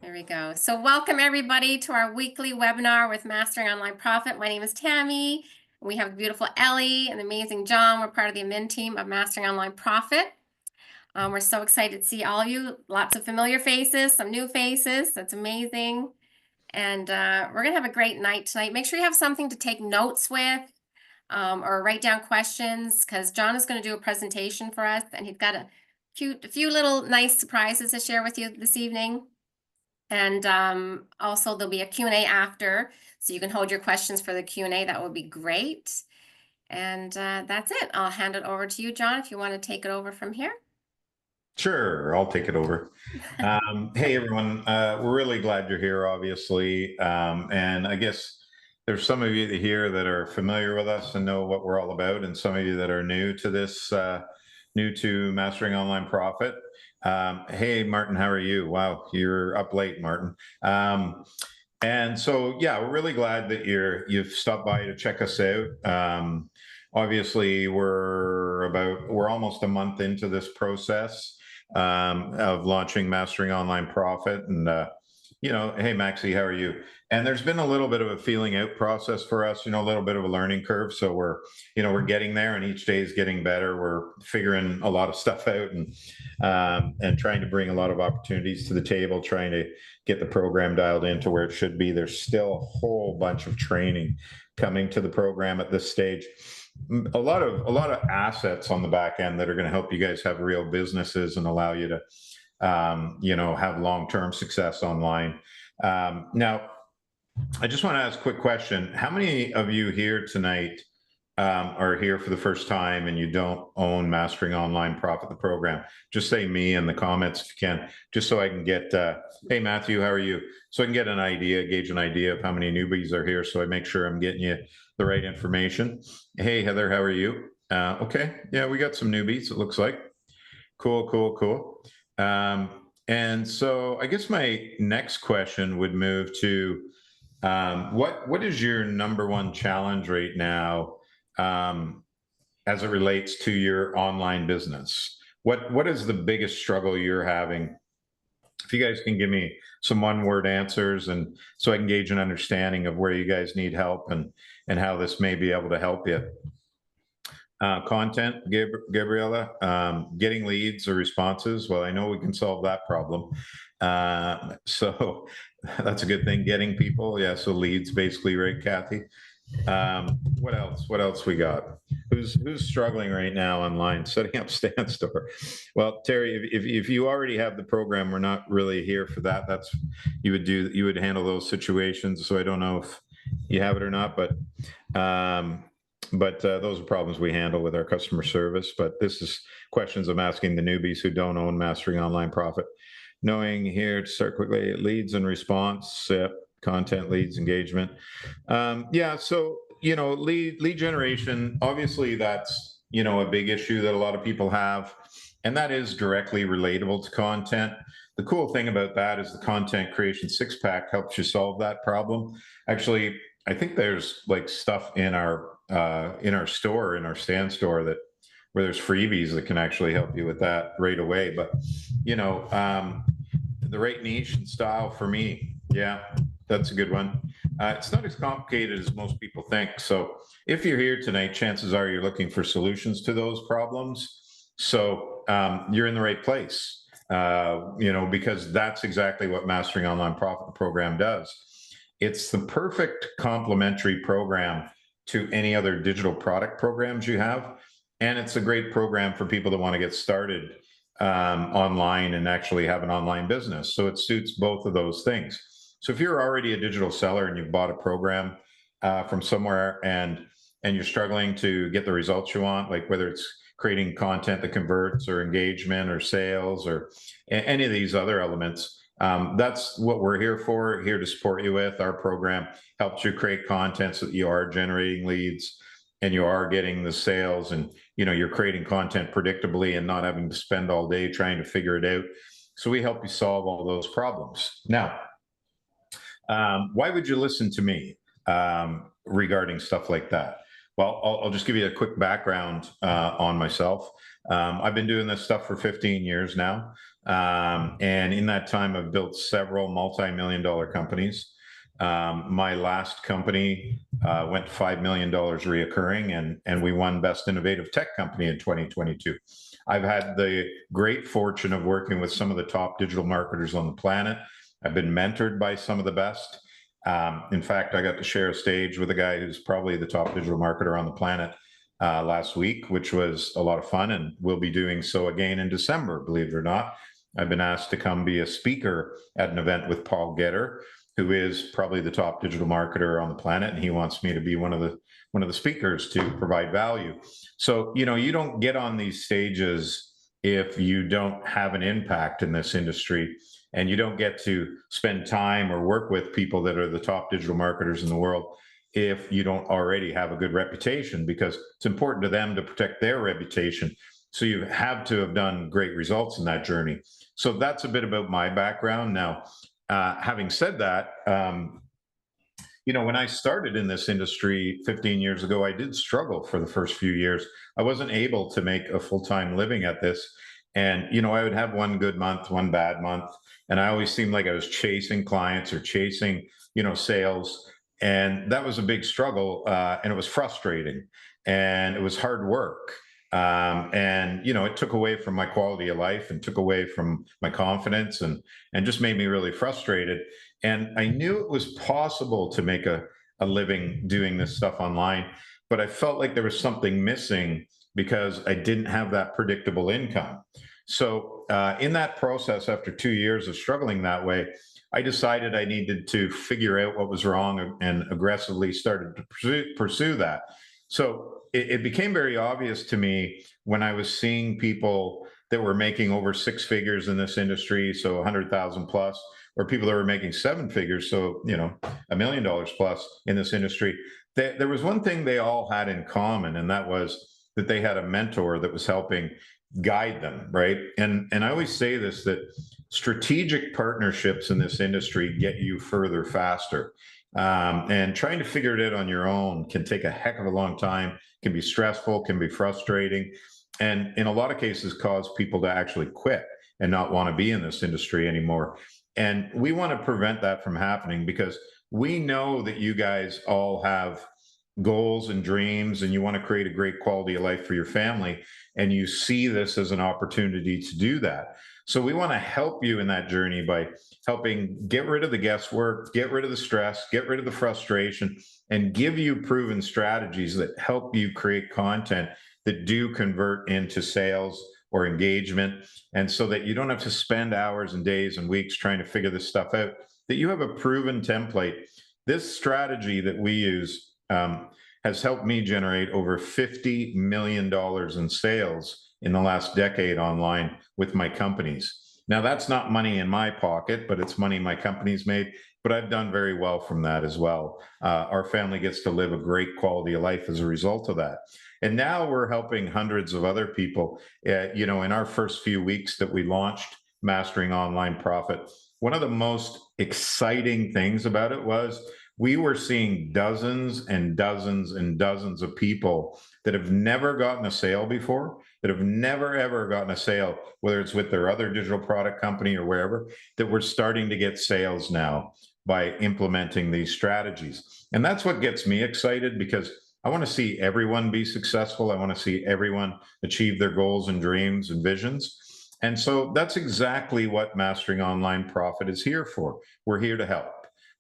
There we go. So welcome everybody to our weekly webinar with Mastering Online Profit. My name is Tammy. We have beautiful Ellie and the amazing John. We're part of the admin team of Mastering Online Profit. We're so excited to see all of you. Lots of familiar faces, some new faces. That's amazing. And we're going to have a great night tonight. Make sure you have something to take notes with or write down questions because John is going to do a presentation for us and he's got a few little nice surprises to share with you this evening. And also there'll be a Q&A after, so you can hold your questions for the Q&A. That would be great. And that's it. I'll hand it over to you, John, if you want to take it over from here. Sure, I'll take it over. Hey, everyone. We're really glad you're here, obviously. And I guess there's some of you here that are familiar with us and know what we're all about, and some of you that are new to this, new to Mastering Online Profit. Hey, Martin, how are you? Wow, you're up late, Martin. And so, yeah, we're really glad that you've stopped by to check us out. Obviously, we're almost a month into this process of launching Mastering Online Profit. And, hey, Maxie, how are you? And there's been a little bit of a feeling out process for us, a little bit of a learning curve. So we're getting there, and each day is getting better. We're figuring a lot of stuff out and trying to bring a lot of opportunities to the table, trying to get the program dialed into where it should be. There's still a whole bunch of training coming to the program at this stage. A lot of assets on the back end that are going to help you guys have real businesses and allow you to have long-term success online. Now, I just want to ask a quick question. How many of you here tonight are here for the first time and you don't own Mastering Online Profit, the program? Just say me in the comments if you can, just so I can get, hey, Matthew, how are you? So I can get an idea, gauge an idea of how many newbies are here, so I make sure I'm getting you the right information. Hey, Heather, how are you? Okay, yeah, we got some newbies, it looks like. Cool. And so I guess my next question would move to what is your number one challenge right now as it relates to your online business? What is the biggest struggle you're having? If you guys can give me some one-word answers, and so I can gauge an understanding of where you guys need help and how this may be able to help you. Content, Gabriella, getting leads or responses. Well, I know we can solve that problem. So that's a good thing. Getting people, yeah. So leads, basically, right, Kathy? What else? What else we got? Who's struggling right now online setting up Stan Store? Well, Terry, if you already have the program, we're not really here for that. That's you would handle those situations. So I don't know if you have it or not, but those are problems we handle with our customer service. But this is questions I'm asking the newbies who don't own Mastering Online Profit. Knowing here to start quickly, leads and response, content, leads, engagement. Yeah, so, lead generation, obviously that's, a big issue that a lot of people have, and that is directly relatable to content. The cool thing about that is the Content Creation Six-Pack helps you solve that problem. Actually, I think there's like stuff in our store, in our Stan Store, that where there's freebies that can actually help you with that right away. But the right niche and style for me, yeah, that's a good one. It's not as complicated as most people think. So if you're here tonight, chances are you're looking for solutions to those problems. So you're in the right place, because that's exactly what Mastering Online Profit program does. It's the perfect complementary program to any other digital product programs you have. And it's a great program for people that want to get started online and actually have an online business. So it suits both of those things. So if you're already a digital seller and you've bought a program from somewhere and you're struggling to get the results you want, like whether it's creating content that converts or engagement or sales or any of these other elements, that's what we're here for, here to support you with. Our program helps you create content so that you are generating leads and you are getting the sales, and you're creating content predictably and not having to spend all day trying to figure it out. So we help you solve all those problems. Now, why would you listen to me regarding stuff like that? Well, I'll just give you a quick background on myself. I've been doing this stuff for 15 years now. And in that time, I've built several multi-million-dollar companies. My last company went $5 million reoccurring, and we won Best Innovative Tech Company in 2022. I've had the great fortune of working with some of the top digital marketers on the planet. I've been mentored by some of the best. In fact, I got to share a stage with a guy who's probably the top digital marketer on the planet last week, which was a lot of fun, and we'll be doing so again in December, believe it or not. I've been asked to come be a speaker at an event with Paul Getter, who is probably the top digital marketer on the planet, and he wants me to be one of the speakers to provide value. So, you don't get on these stages if you don't have an impact in this industry, and you don't get to spend time or work with people that are the top digital marketers in the world if you don't already have a good reputation, because it's important to them to protect their reputation. So you have to have done great results in that journey. So that's a bit about my background. Now, having said that, when I started in this industry 15 years ago, I did struggle for the first few years. I wasn't able to make a full-time living at this. And, I would have one good month, one bad month. And I always seemed like I was chasing clients or chasing, sales. And that was a big struggle. And it was frustrating, and it was hard work. And it took away from my quality of life and took away from my confidence, and just made me really frustrated. And I knew it was possible to make a living doing this stuff online, but I felt like there was something missing because I didn't have that predictable income. So in that process, after 2 years of struggling that way, I decided I needed to figure out what was wrong and aggressively started to pursue that. So it became very obvious to me when I was seeing people that were making over six figures in this industry, so 100,000 plus, or people that were making seven figures, so $1 million plus in this industry. There was one thing they all had in common, and that was that they had a mentor that was helping guide them, right? And I always say this, that strategic partnerships in this industry get you further faster. And trying to figure it out on your own can take a heck of a long time, can be stressful, can be frustrating, and in a lot of cases cause people to actually quit and not want to be in this industry anymore. And we want to prevent that from happening, because we know that you guys all have goals and dreams, and you want to create a great quality of life for your family, and you see this as an opportunity to do that. So we want to help you in that journey by helping get rid of the guesswork, get rid of the stress, get rid of the frustration, and give you proven strategies that help you create content that do convert into sales or engagement. And so that you don't have to spend hours and days and weeks trying to figure this stuff out, that you have a proven template. This strategy that we use has helped me generate over $50 million in sales in the last decade online with my companies. Now, that's not money in my pocket, but it's money my company's made. But I've done very well from that as well. Our family gets to live a great quality of life as a result of that. And now we're helping hundreds of other people. In our first few weeks that we launched Mastering Online Profit, one of the most exciting things about it was we were seeing dozens and dozens and dozens of people that have never gotten a sale before, that have never, ever gotten a sale, whether it's with their other digital product company or wherever, that we're starting to get sales now by implementing these strategies. And that's what gets me excited, because I want to see everyone be successful. I want to see everyone achieve their goals and dreams and visions. And so that's exactly what Mastering Online Profit is here for. We're here to help.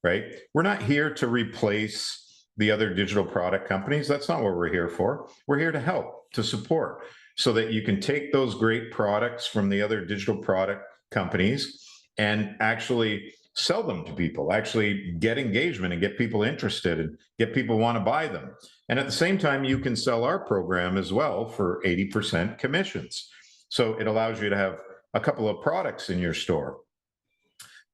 Right? We're not here to replace the other digital product companies. That's not what we're here for. We're here to help, to support, so that you can take those great products from the other digital product companies and actually sell them to people, actually get engagement and get people interested and get people want to buy them. And at the same time, you can sell our program as well for 80% commissions. So it allows you to have a couple of products in your store.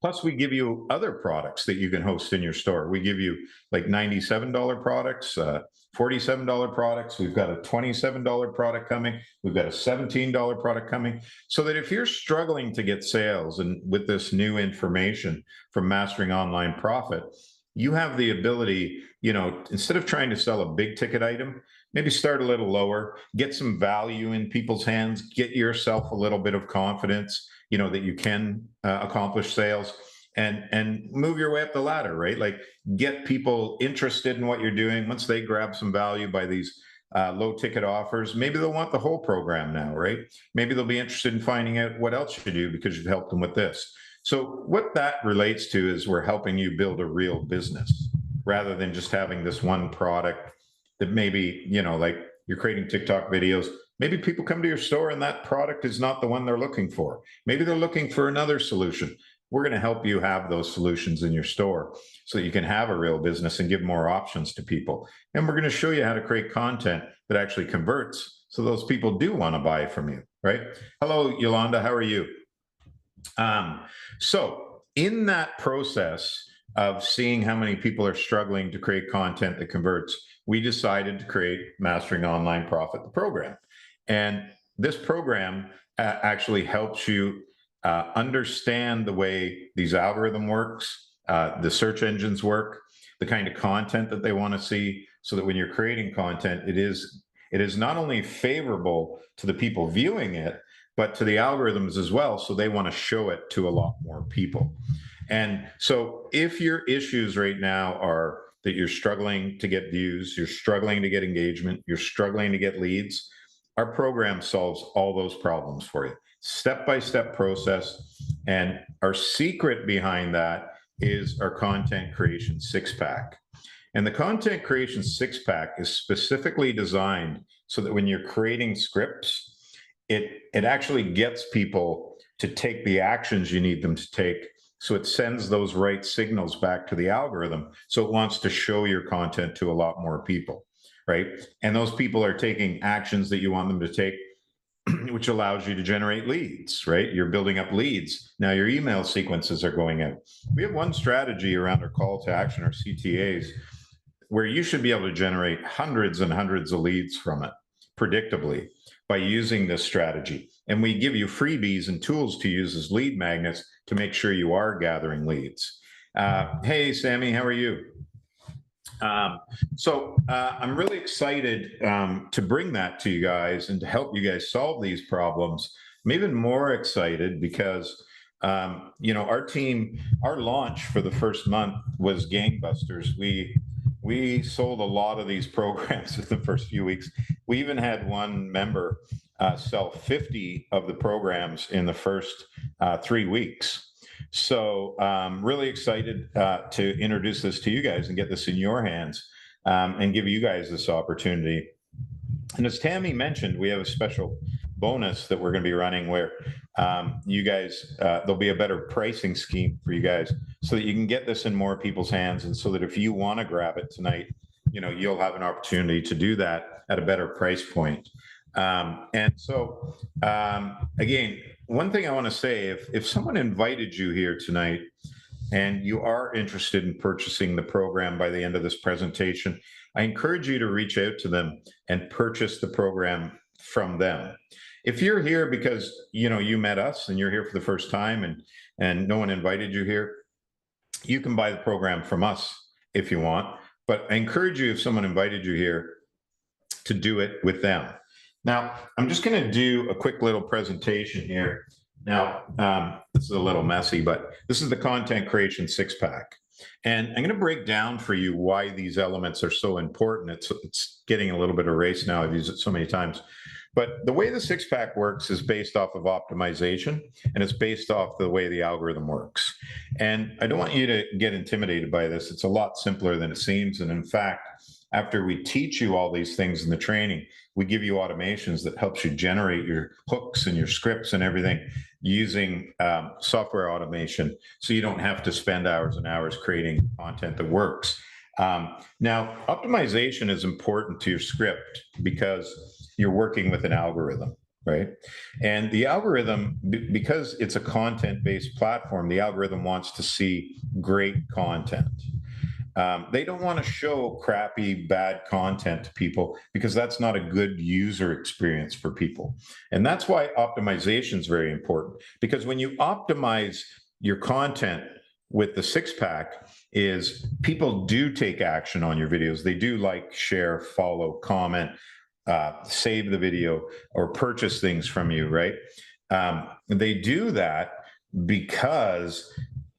Plus, we give you other products that you can host in your store. We give you like $97 products, $47 products. We've got a $27 product coming. We've got a $17 product coming. So that if you're struggling to get sales, and with this new information from Mastering Online Profit, you have the ability, instead of trying to sell a big ticket item, maybe start a little lower, get some value in people's hands, get yourself a little bit of confidence, that you can accomplish sales and move your way up the ladder, right? Like get people interested in what you're doing. Once they grab some value by these low ticket offers, maybe they'll want the whole program now, right? Maybe they'll be interested in finding out what else you do because you've helped them with this. So what that relates to is we're helping you build a real business rather than just having this one product that maybe, like you're creating TikTok videos. Maybe people come to your store and that product is not the one they're looking for. Maybe they're looking for another solution. We're going to help you have those solutions in your store so that you can have a real business and give more options to people. And we're going to show you how to create content that actually converts so those people do want to buy from you, right? Hello, Yolanda, how are you? So in that process of seeing how many people are struggling to create content that converts, we decided to create Mastering Online Profit, the program. And this program actually helps you understand the way these algorithm works, the search engines work, the kind of content that they want to see, so that when you're creating content, it is not only favorable to the people viewing it, but to the algorithms as well. So they want to show it to a lot more people. And so if your issues right now are that you're struggling to get views, you're struggling to get engagement, you're struggling to get leads, our program solves all those problems for you. Step-by-step process. And our secret behind that is our content creation six-pack. And the content creation six-pack is specifically designed so that when you're creating scripts, it actually gets people to take the actions you need them to take. So it sends those right signals back to the algorithm. So it wants to show your content to a lot more people, right? And those people are taking actions that you want them to take, which allows you to generate leads, right? You're building up leads. Now your email sequences are going out. We have one strategy around our call to action, our CTAs, where you should be able to generate hundreds and hundreds of leads from it predictably by using this strategy. And we give you freebies and tools to use as lead magnets to make sure you are gathering leads. Hey, Sammy, how are you? So I'm really excited to bring that to you guys and to help you guys solve these problems. I'm even more excited because our team, our launch for the first month was gangbusters. We sold a lot of these programs in the first few weeks. We even had one member sell 50 of the programs in the first 3 weeks. So really excited to introduce this to you guys and get this in your hands and give you guys this opportunity. And as Tammy mentioned, we have a special bonus that we're going to be running where you guys, there'll be a better pricing scheme for you guys so that you can get this in more people's hands. And so that if you want to grab it tonight, you'll have an opportunity to do that at a better price point. And so, again, one thing I want to say, if someone invited you here tonight and you are interested in purchasing the program by the end of this presentation, I encourage you to reach out to them and purchase the program from them. If you're here because you met us and you're here for the first time and no one invited you here, you can buy the program from us if you want. But I encourage you, if someone invited you here, to do it with them. Now, I'm just going to do a quick little presentation here. Now, this is a little messy, but this is the content creation six-pack. And I'm going to break down for you why these elements are so important. It's getting a little bit erased now. I've used it so many times. But the way the six-pack works is based off of optimization, and it's based off the way the algorithm works. And I don't want you to get intimidated by this. It's a lot simpler than it seems. And in fact, after we teach you all these things in the training, we give you automations that helps you generate your hooks and your scripts and everything using software automation, so you don't have to spend hours and hours creating content that works. Now, optimization is important to your script because you're working with an algorithm, right? And the algorithm, because it's a content-based platform, the algorithm wants to see great content. They don't want to show crappy, bad content to people because that's not a good user experience for people. And that's why optimization is very important, because when you optimize your content with the six-pack, is people do take action on your videos. They do like, share, follow, comment, save the video, or purchase things from you, right? They do that because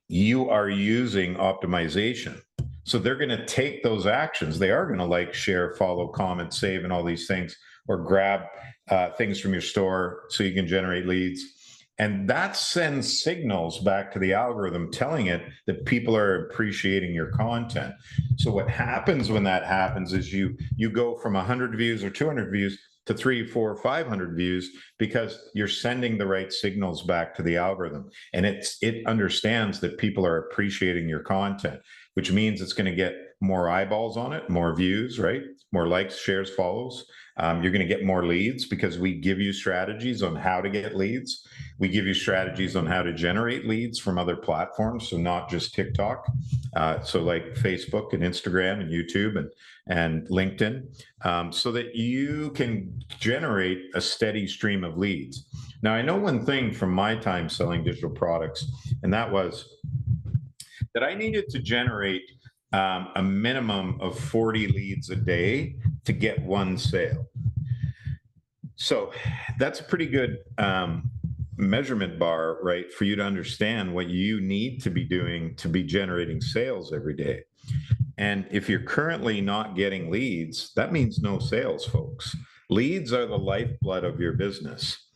you are using optimization. So they're going to take those actions. They are going to like, share, follow, comment, save, and all these things, or grab things from your store so you can generate leads. And that sends signals back to the algorithm telling it that people are appreciating your content. So what happens when that happens is you go from 100 views or 200 views to 3, 4, 500 views because you're sending the right signals back to the algorithm, and it understands that people are appreciating your content, which means it's going to get more eyeballs on it, more views, right? More likes, shares, follows. You're going to get more leads because we give you strategies on how to get leads. We give you strategies on how to generate leads from other platforms, so not just TikTok. So like Facebook and Instagram and YouTube and LinkedIn, so that you can generate a steady stream of leads. Now, I know one thing from my time selling digital products, and that was that I needed to generate a minimum of 40 leads a day to get one sale. So that's a pretty good measurement bar, right, for you to understand what you need to be doing to be generating sales every day. And if you're currently not getting leads, that means no sales, folks. Leads are the lifeblood of your business.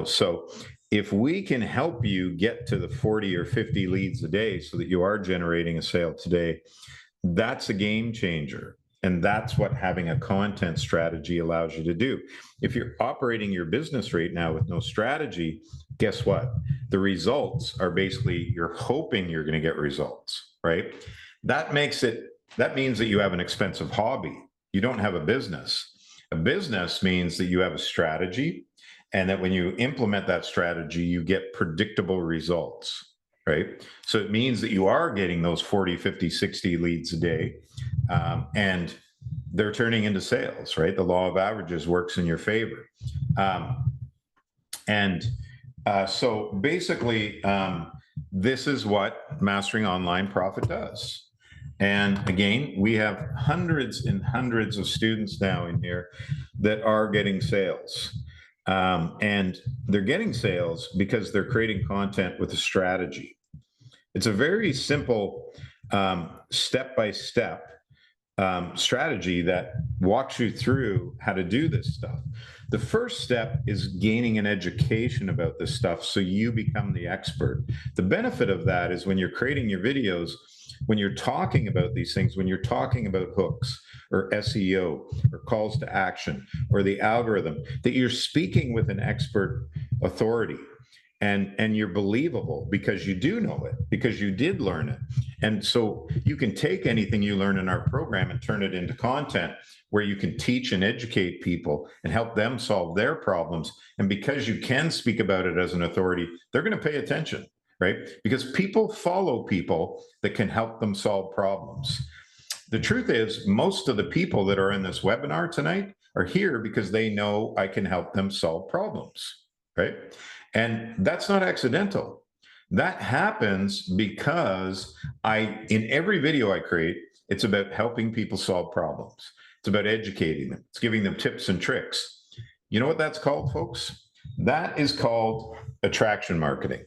So if we can help you get to the 40 or 50 leads a day so that you are generating a sale today, that's a game changer. And that's what having a content strategy allows you to do. If you're operating your business right now with no strategy, guess what? The results are basically, you're hoping you're going to get results, right? That means that you have an expensive hobby. You don't have a business. A business means that you have a strategy, and that when you implement that strategy, you get predictable results, right? So it means that you are getting those 40, 50, 60 leads a day, and they're turning into sales, right? The law of averages works in your favor. So basically, this is what Mastering Online Profit does. And again, we have hundreds and hundreds of students now in here that are getting sales. And they're getting sales because they're creating content with a strategy. It's a very simple step-by-step strategy that walks you through how to do this stuff. The first step is gaining an education about this stuff so you become the expert. The benefit of that is when you're creating your videos, when you're talking about these things, when you're talking about hooks or SEO or calls to action or the algorithm, that you're speaking with an expert authority. And you're believable because you do know it, because you did learn it. And so you can take anything you learn in our program and turn it into content where you can teach and educate people and help them solve their problems. And because you can speak about it as an authority, they're going to pay attention, right? Because people follow people that can help them solve problems. The truth is, most of the people that are in this webinar tonight are here because they know I can help them solve problems, right? And that's not accidental. That happens because in every video I create, it's about helping people solve problems. It's about educating them. It's giving them tips and tricks. You know what that's called, folks? That is called attraction marketing,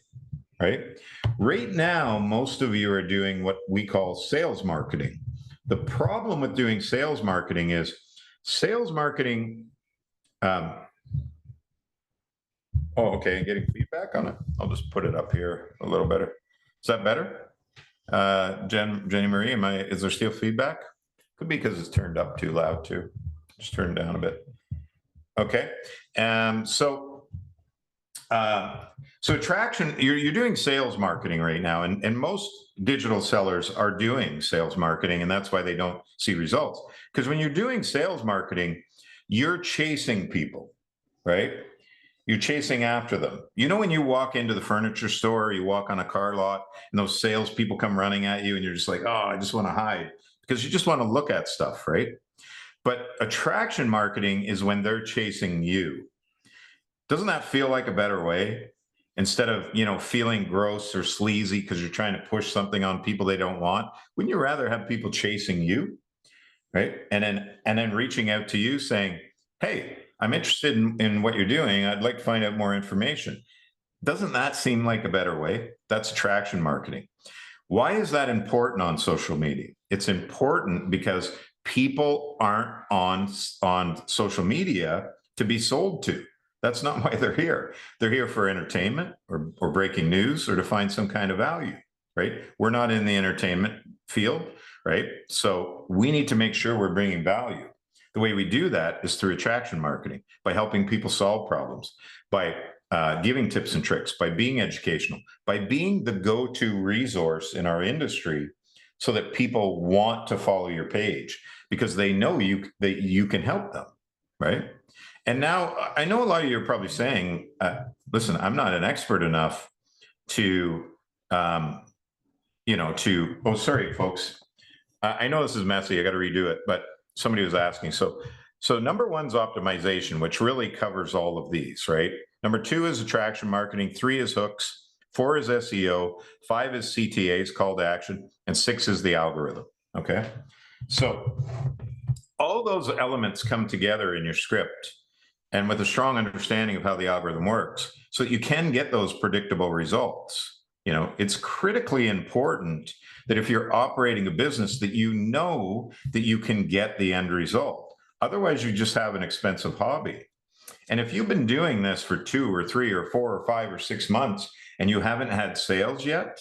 right? Right now, most of you are doing what we call sales marketing. The problem with doing sales marketing is sales marketing, oh, okay, getting feedback on it. I'll just put it up here a little better. Is that better? Jenny Marie, is there still feedback? Could be because it's turned up too loud too. Just turn it down a bit. Okay. So attraction, you're doing sales marketing right now, and most digital sellers are doing sales marketing, and that's why they don't see results. Because when you're doing sales marketing, you're chasing people, right? You're chasing after them. You know, when you walk into the furniture store, or you walk on a car lot, and those salespeople come running at you, and you're just like, oh, I just want to hide, because you just want to look at stuff, right? But attraction marketing is when they're chasing you. Doesn't that feel like a better way? Instead of, feeling gross or sleazy because you're trying to push something on people they don't want, wouldn't you rather have people chasing you, right? And then reaching out to you saying, hey, I'm interested in what you're doing. I'd like to find out more information. Doesn't that seem like a better way? That's attraction marketing. Why is that important on social media? It's important because people aren't on social media to be sold to. That's not why they're here. They're here for entertainment or breaking news or to find some kind of value, right? We're not in the entertainment field, right? So we need to make sure we're bringing value. The way we do that is through attraction marketing, by helping people solve problems, by giving tips and tricks, by being educational, by being the go-to resource in our industry so that people want to follow your page because they know that you can help them, right? And now I know a lot of you are probably saying, listen, I'm not an expert enough to, oh, sorry, folks. I know this is messy. I got to redo it, but somebody was asking. So number one's optimization, which really covers all of these, right? Number two is attraction marketing. 3 is hooks. 4 is SEO. 5 is CTAs, call to action. And 6 is the algorithm. Okay. So all those elements come together in your script and with a strong understanding of how the algorithm works so that you can get those predictable results. It's critically important that if you're operating a business that you know that you can get the end result. Otherwise, you just have an expensive hobby. And if you've been doing this for 2 or 3 or 4 or 5 or 6 months and you haven't had sales yet,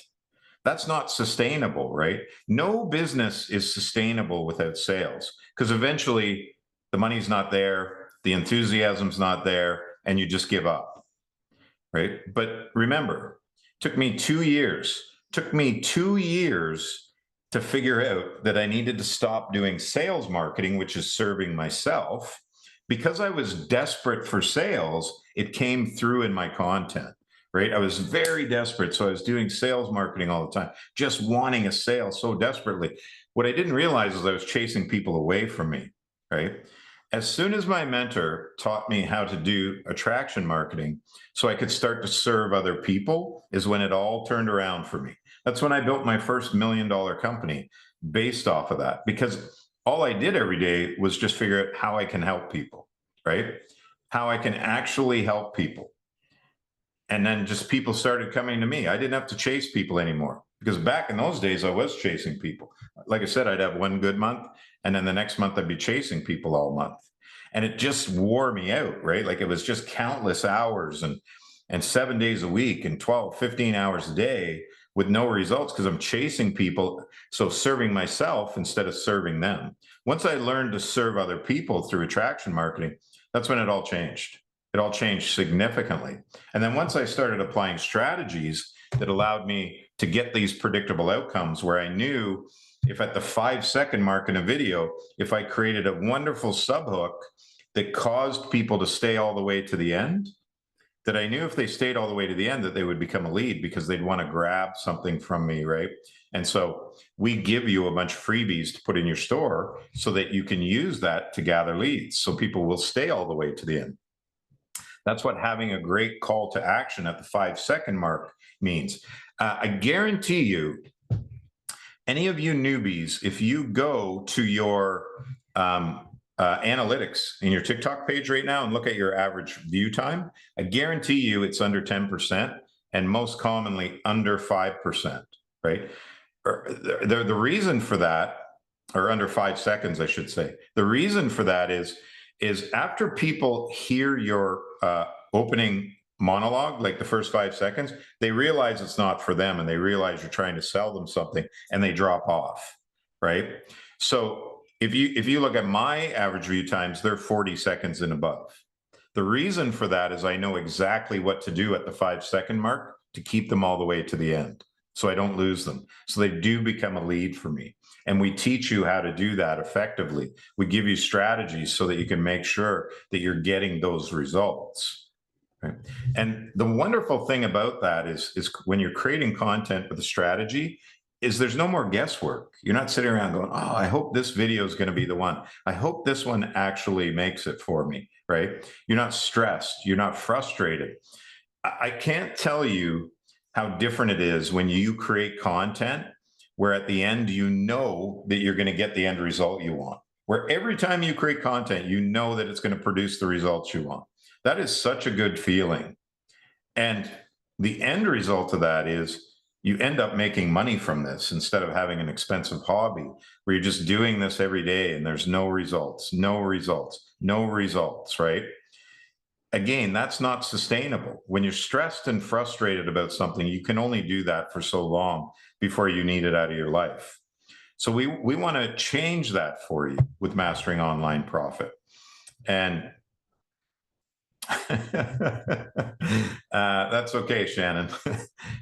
that's not sustainable, right? No business is sustainable without sales because eventually the money's not there, the enthusiasm's not there, and you just give up, right? But remember, it took me 2 years. Took me 2 years to figure out that I needed to stop doing sales marketing, which is serving myself. Because I was desperate for sales, it came through in my content, right? I was very desperate. So I was doing sales marketing all the time, just wanting a sale so desperately. What I didn't realize is I was chasing people away from me, right? As soon as my mentor taught me how to do attraction marketing so I could start to serve other people is when it all turned around for me. That's when I built my first $1 million company based off of that, because all I did every day was just figure out how I can help people, right? How I can actually help people. And then just people started coming to me. I didn't have to chase people anymore because back in those days, I was chasing people. Like I said, I'd have one good month and then the next month I'd be chasing people all month. And it just wore me out, right? Like it was just countless hours and 7 days a week and 12, 15 hours a day with no results because I'm chasing people. So serving myself instead of serving them. Once I learned to serve other people through attraction marketing, that's when it all changed. It all changed significantly. And then once I started applying strategies that allowed me to get these predictable outcomes where I knew if at the 5-second mark in a video, if I created a wonderful subhook that caused people to stay all the way to the end, that I knew if they stayed all the way to the end that they would become a lead because they'd want to grab something from me, right? And so we give you a bunch of freebies to put in your store so that you can use that to gather leads so people will stay all the way to the end. That's what having a great call to action at the 5-second mark means. I guarantee you, any of you newbies, if you go to your analytics in your TikTok page right now and look at your average view time, I guarantee you it's under 10% and most commonly under 5%, right? The reason for that, or under 5 seconds, I should say, the reason for that is after people hear your opening monologue, like the first 5 seconds, they realize it's not for them and they realize you're trying to sell them something and they drop off, right? So if you look at my average view times, they're 40 seconds and above. The reason for that is I know exactly what to do at the 5-second mark to keep them all the way to the end so I don't lose them. So they do become a lead for me. And we teach you how to do that effectively. We give you strategies so that you can make sure that you're getting those results. Right? And the wonderful thing about that is when you're creating content with a strategy, is there's no more guesswork. You're not sitting around going, oh, I hope this video is going to be the one. I hope this one actually makes it for me, right? You're not stressed. You're not frustrated. I can't tell you how different it is when you create content where at the end, you know that you're going to get the end result you want. where every time you create content, you know that it's going to produce the results you want. That is such a good feeling. And the end result of that is you end up making money from this instead of having an expensive hobby where you're just doing this every day and there's no results, no results, no results, right? Again, that's not sustainable. When you're stressed and frustrated about something, you can only do that for so long before you need it out of your life. So we want to change that for you with Mastering Online Profit. And that's okay, Shannon.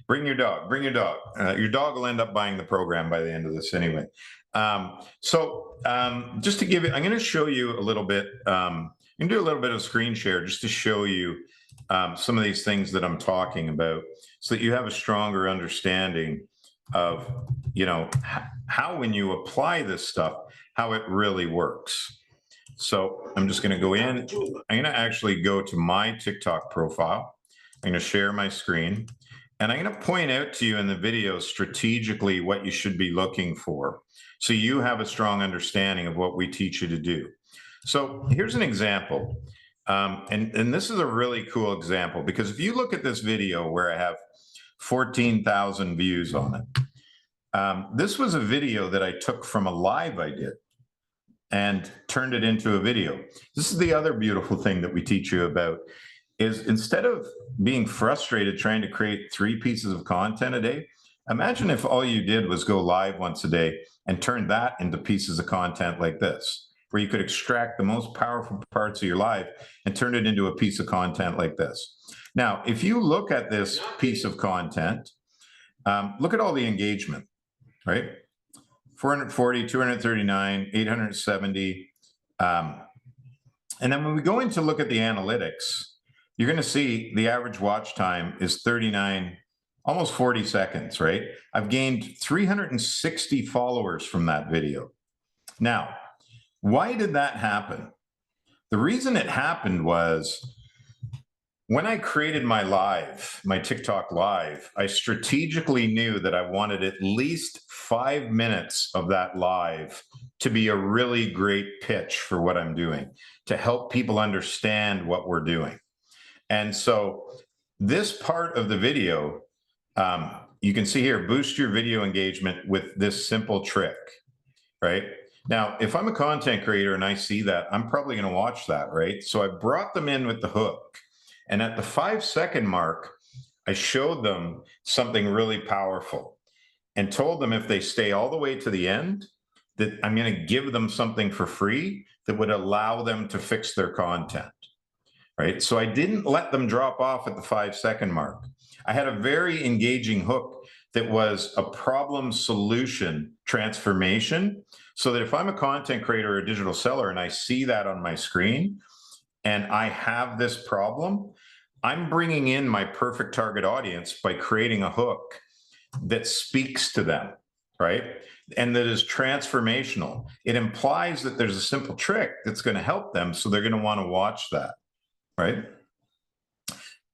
Bring your dog. Bring your dog. Your dog will end up buying the program by the end of this anyway. Just to give it, I'm going to show you a little bit. I'm going to do a little bit of screen share just to show you some of these things that I'm talking about, so that you have a stronger understanding of, you know, how when you apply this stuff, how it really works. So I'm just going to go in. I'm going to actually go to my TikTok profile. I'm going to share my screen, and I'm going to point out to you in the video strategically what you should be looking for, so you have a strong understanding of what we teach you to do. So here's an example. And this is a really cool example, because if you look at this video where I have 14,000 views on it, this was a video that I took from a live I did and turned it into a video. This is the other beautiful thing that we teach you about, is instead of being frustrated trying to create 3 pieces of content a day, imagine if all you did was go live once a day and turn that into pieces of content like this, where you could extract the most powerful parts of your life and turn it into a piece of content like this. Now, if you look at this piece of content, look at all the engagement, right? 440, 239, 870. And then when we go in to look at the analytics, you're going to see the average watch time is 39, almost 40 seconds, right? I've gained 360 followers from that video. Now, why did that happen? The reason it happened was when I created my live, my TikTok live, I strategically knew that I wanted at least 5 minutes of that live to be a really great pitch for what I'm doing, to help people understand what we're doing. And so this part of the video, you can see here, boost your video engagement with this simple trick, right? Now, if I'm a content creator and I see that, I'm probably going to watch that, right? So I brought them in with the hook. And at the 5-second mark, I showed them something really powerful and told them if they stay all the way to the end, that I'm going to give them something for free that would allow them to fix their content, right? So I didn't let them drop off at the 5-second mark. I had a very engaging hook that was a problem solution transformation, so that if I'm a content creator or a digital seller and I see that on my screen and I have this problem, I'm bringing in my perfect target audience by creating a hook that speaks to them, right? And that is transformational. It implies that there's a simple trick that's going to help them, so they're going to want to watch that, right?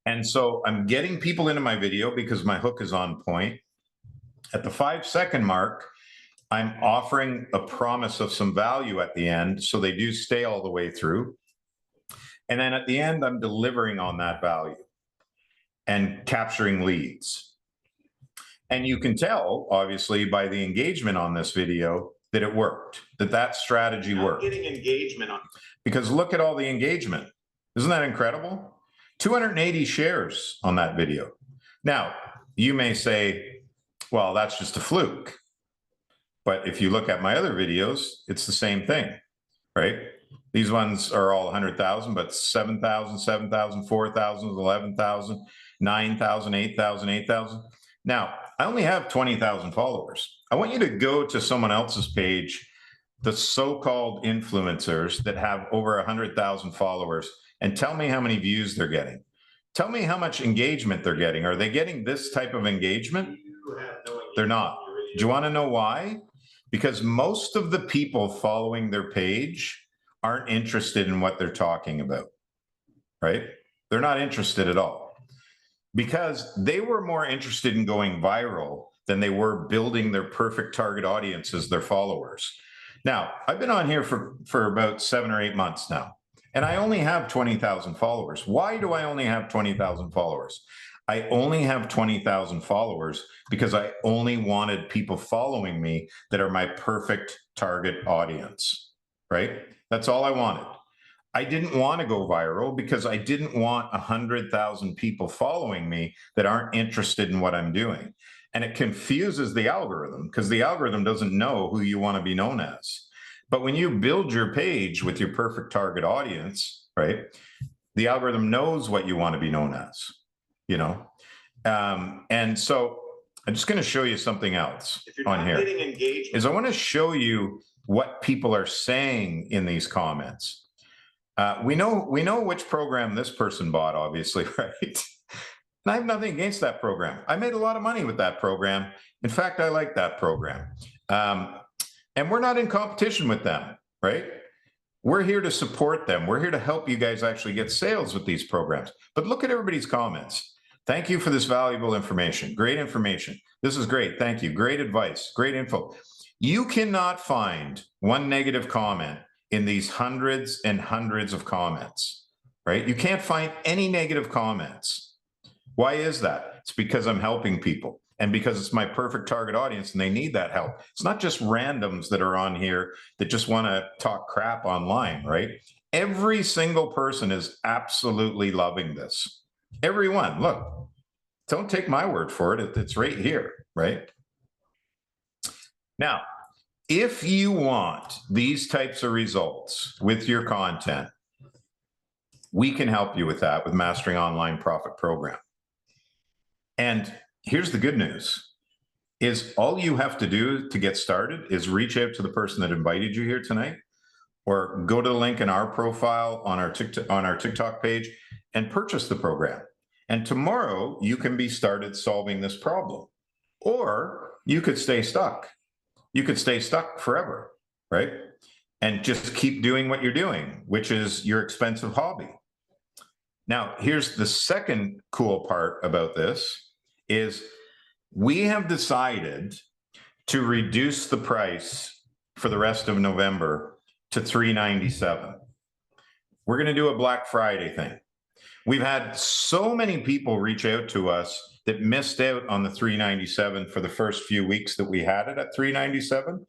And so I'm getting people into my video because my hook is on point. At the 5-second mark, I'm offering a promise of some value at the end, so they do stay all the way through. And then at the end, I'm delivering on that value and capturing leads. And you can tell, obviously, by the engagement on this video that it worked, that strategy worked. Getting engagement on, because look at all the engagement. Isn't that incredible? 280 shares on that video. Now, you may say, well, that's just a fluke. But if you look at my other videos, it's the same thing, right? These ones are all 100,000, but 7,000, 7,000, 4,000, 11,000, 9,000, 8,000, 8,000. Now, I only have 20,000 followers. I want you to go to someone else's page, the so-called influencers that have over 100,000 followers, and tell me how many views they're getting. Tell me how much engagement they're getting. Are they getting this type of engagement? They're not. Do you want to know why? Because most of the people following their page aren't interested in what they're talking about, right? They're not interested at all, because they were more interested in going viral than they were building their perfect target audience as their followers. Now, I've been on here for about 7 or 8 months now, and I only have 20,000 followers. Why do I only have 20,000 followers? I only have 20,000 followers because I only wanted people following me that are my perfect target audience, right? That's all I wanted. I didn't want to go viral because I didn't want 100,000 people following me that aren't interested in what I'm doing. And it confuses the algorithm because the algorithm doesn't know who you want to be known as. But when you build your page with your perfect target audience, right, the algorithm knows what you want to be known as, you know? And so I'm just going to show you something else on here. Is I want to show you what people are saying in these comments. We know which program this person bought, obviously, right? And I have nothing against that program. I made a lot of money with that program. In fact, I like that program. And we're not in competition with them, right? We're here to support them. We're here to help you guys actually get sales with these programs. But look at everybody's comments. Thank you for this valuable information. Great information. This is great. Thank you. Great advice. Great info. You cannot find one negative comment in these hundreds and hundreds of comments, right? You can't find any negative comments. Why is that? It's because I'm helping people and because it's my perfect target audience and they need that help. It's not just randoms that are on here that just want to talk crap online, right? Every single person is absolutely loving this. Everyone, look, don't take my word for it. It's right here, right? Now, if you want these types of results with your content, we can help you with that with Mastering Online Profit Program. And here's the good news is all you have to do to get started is reach out to the person that invited you here tonight, or go to the link in our profile on our TikTok page and purchase the program. And tomorrow you can be started solving this problem, or you could stay stuck. You could stay stuck forever, right? And just keep doing what you're doing, which is your expensive hobby. Now, here's the second cool part about this is we have decided to reduce the price for the rest of November to $397. We're going to do a Black Friday thing. We've had so many people reach out to us that missed out on the $397 for the first few weeks that we had it at $397,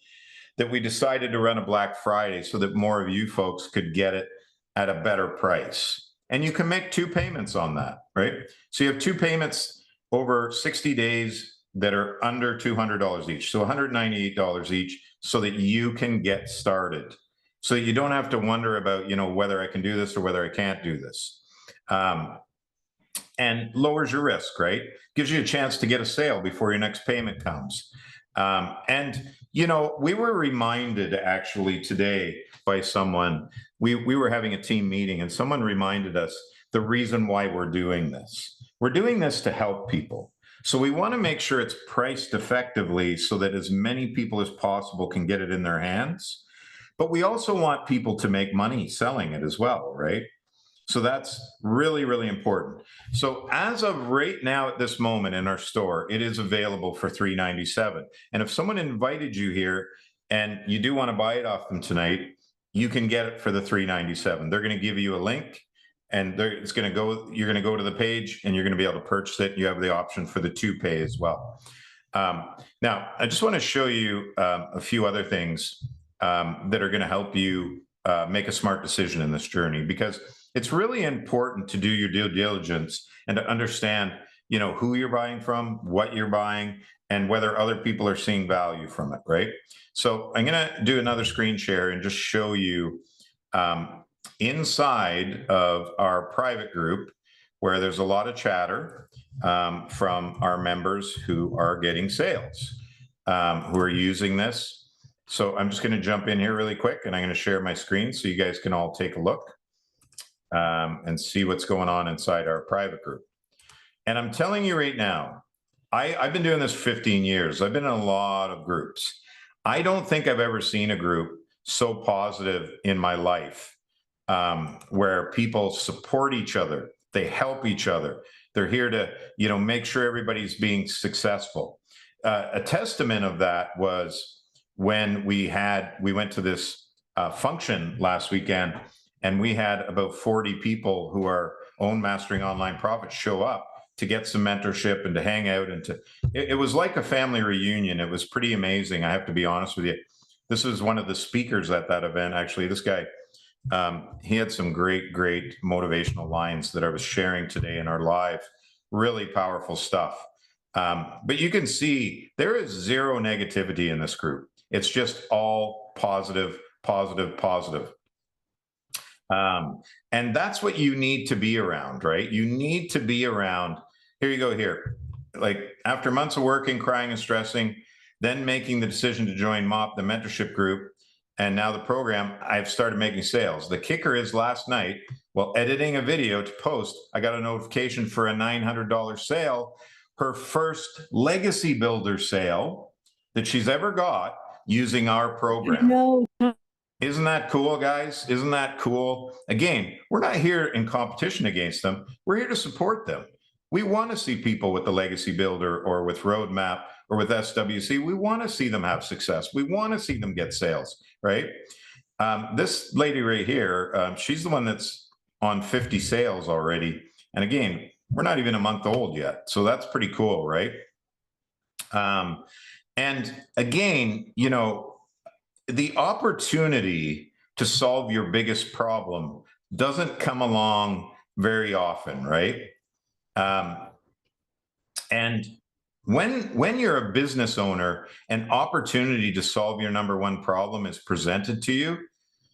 that we decided to run a Black Friday so that more of you folks could get it at a better price. And you can make 2 payments on that, right? So you have 2 payments over 60 days that are under $200 each. So $198 each so that you can get started. So that you don't have to wonder about, whether I can do this or whether I can't do this. And lowers your risk, right? Gives you a chance to get a sale before your next payment comes. And, we were reminded actually today by someone, we were having a team meeting and someone reminded us the reason why we're doing this. We're doing this to help people. So we want to make sure it's priced effectively so that as many people as possible can get it in their hands. But we also want people to make money selling it as well, right? So that's really, really important. So as of right now at this moment in our store, it is available for $397. And if someone invited you here and you do want to buy it off them tonight, you can get it for the $397. They're going to give you a link and you're going to go to the page and you're going to be able to purchase it. You have the option for the 2 pay as well. Now, I just want to show you a few other things that are going to help you make a smart decision in this journey, because it's really important to do your due diligence and to understand, who you're buying from, what you're buying, and whether other people are seeing value from it, right? So I'm going to do another screen share and just show you inside of our private group where there's a lot of chatter from our members who are getting sales, who are using this. So I'm just going to jump in here really quick and I'm going to share my screen so you guys can all take a look and see what's going on inside our private group. And I'm telling you right now, I've been doing this 15 years. I've been in a lot of groups. I don't think I've ever seen a group so positive in my life, where people support each other. They help each other. They're here to, make sure everybody's being successful. A testament of that was when we went to this function last weekend, and we had about 40 people who are own Mastering Online Profit show up to get some mentorship and to hang out, and it was like a family reunion. It was pretty amazing, I have to be honest with you. This was one of the speakers at that event, actually. This guy, he had some great motivational lines that I was sharing today in our live. Really powerful stuff. But you can see there is zero negativity in this group. It's just all positive. And that's what you need to be around, right? You need to be around. Here you go here. Like, after months of working, crying, and stressing, then making the decision to join MOP, the mentorship group, and now the program, I've started making sales. The kicker is, last night, while editing a video to post, I got a notification for a $900 sale, her first legacy builder sale that she's ever got using our program. No. Isn't that cool, guys? Isn't that cool? Again, we're not here in competition against them. We're here to support them. We want to see people with the Legacy Builder or with Roadmap or with SWC. We want to see them have success. We want to see them get sales, right? This lady right here, she's the one that's on 50 sales already. And again, we're not even a month old yet. So that's pretty cool, right? And again, you know, the opportunity to solve your biggest problem doesn't come along very often, right? And when you're a business owner, an opportunity to solve your number one problem is presented to you,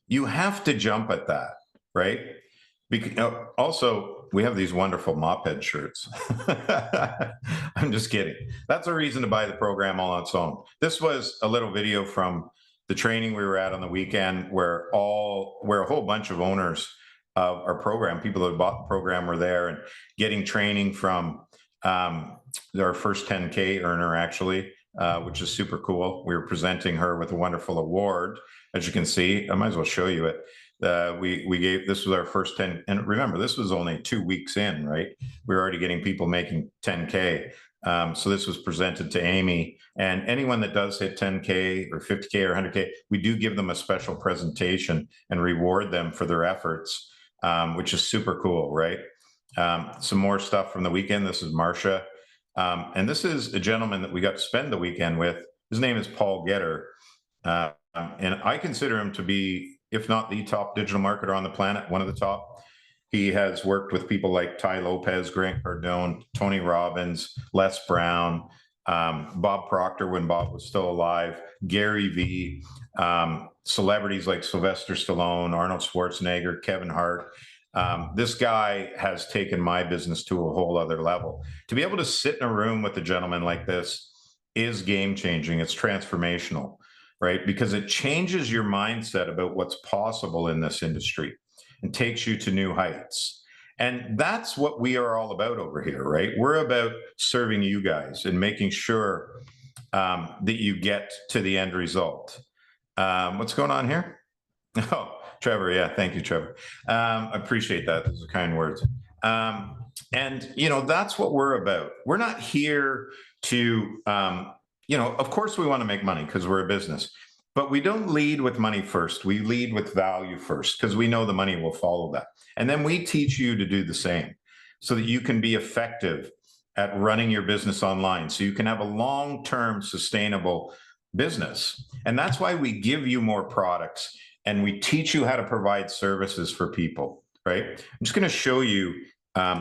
you have to jump at that, right? Because also, we have these wonderful Mophead shirts. I'm just kidding. That's a reason to buy the program all on its own. This was a little video from the training we were at on the weekend, where a whole bunch of owners of our program, people that bought the program, were there and getting training from our first 10K earner, actually, which is super cool. We were presenting her with a wonderful award. As you can see, I might as well show you it. This was our first 10, and remember, this was only 2 weeks in, right? We were already getting people making 10K. So this was presented to Amy, and anyone that does hit 10K or 50K or 100K, we do give them a special presentation and reward them for their efforts, which is super cool, right? Some more stuff from the weekend. This is Marsha. And this is a gentleman that we got to spend the weekend with. His name is Paul Getter. And I consider him to be, if not the top digital marketer on the planet, one of the top. He has worked with people like Ty Lopez, Grant Cardone, Tony Robbins, Les Brown, Bob Proctor when Bob was still alive, Gary Vee, celebrities like Sylvester Stallone, Arnold Schwarzenegger, Kevin Hart. This guy has taken my business to a whole other level. To be able to sit in a room with a gentleman like this is game-changing. It's transformational, right? Because it changes your mindset about what's possible in this industry and takes you to new heights. And that's what we are all about over here, right? We're about serving you guys and making sure that you get to the end result. What's going on here? Oh, Trevor. Yeah. Thank you, Trevor. I appreciate that. Those are kind words. And, you know, that's what we're about. We're not here to, you know, of course we want to make money because we're a business, but we don't lead with money first. We lead with value first, because we know the money will follow that. And then we teach you to do the same so that you can be effective at running your business online, so you can have a long-term sustainable business. And that's why we give you more products and we teach you how to provide services for people, right? I'm just going to show you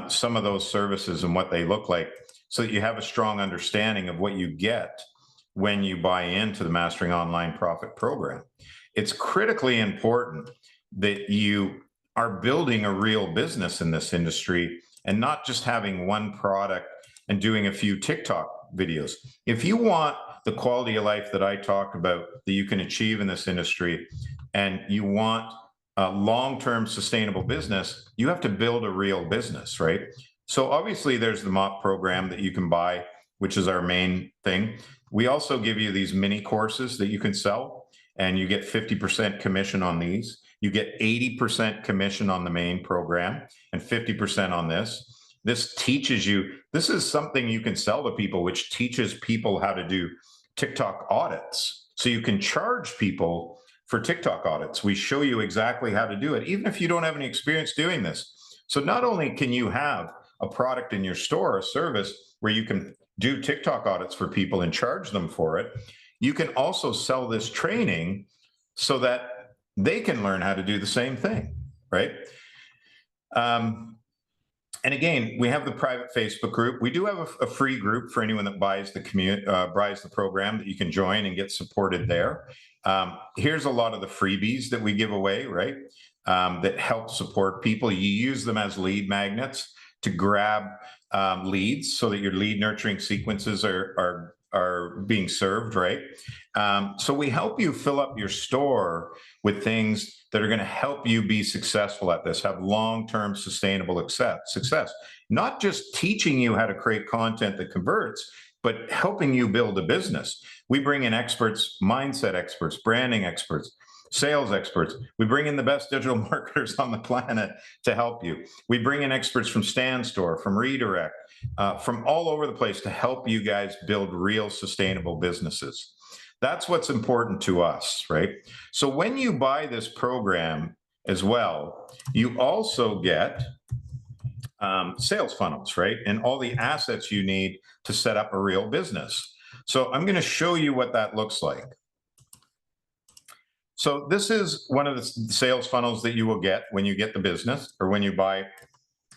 some of those services and what they look like so that you have a strong understanding of what you get when you buy into the Mastering Online Profit program. It's critically important that you are building a real business in this industry and not just having one product and doing a few TikTok videos. If you want the quality of life that I talked about that you can achieve in this industry, and you want a long-term sustainable business, you have to build a real business, right? So obviously there's the MOP program that you can buy, which is our main thing. We also give you these mini courses that you can sell, and you get 50% commission on these. You get 80% commission on the main program and 50% on this. This teaches you, this is something you can sell to people, which teaches people how to do TikTok audits. So you can charge people for TikTok audits. We show you exactly how to do it, even if you don't have any experience doing this. So not only can you have a product in your store, a service where you can do TikTok audits for people and charge them for it, you can also sell this training so that they can learn how to do the same thing, right? And again, we have the private Facebook group. We do have a free group for anyone that buys the program that you can join and get supported there. Here's a lot of the freebies that we give away, right? That help support people. You use them as lead magnets to grab leads so that your lead nurturing sequences are being served, right? So we help you fill up your store with things that are going to help you be successful at this, have long-term sustainable success. Not just teaching you how to create content that converts, but helping you build a business. We bring in experts, mindset experts, branding experts, sales experts. We bring in the best digital marketers on the planet to help you. We bring in experts from StanStore, from Redirect, from all over the place to help you guys build real sustainable businesses. That's what's important to us, right? So when you buy this program as well, you also get sales funnels, right? And all the assets you need to set up a real business. So I'm going to show you what that looks like. So this is one of the sales funnels that you will get when you get the business or when you buy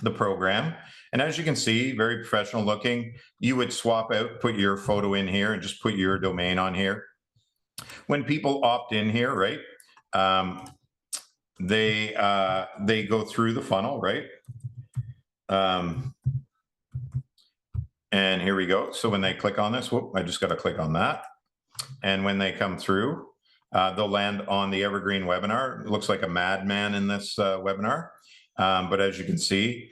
the program. And as you can see, very professional looking. You would swap out, put your photo in here and just put your domain on here. When people opt in here, right, they go through the funnel, right? And here we go. So when they click on this, whoop, I just got to click on that. And when they come through, they'll land on the Evergreen webinar. It looks like a madman in this webinar. But as you can see,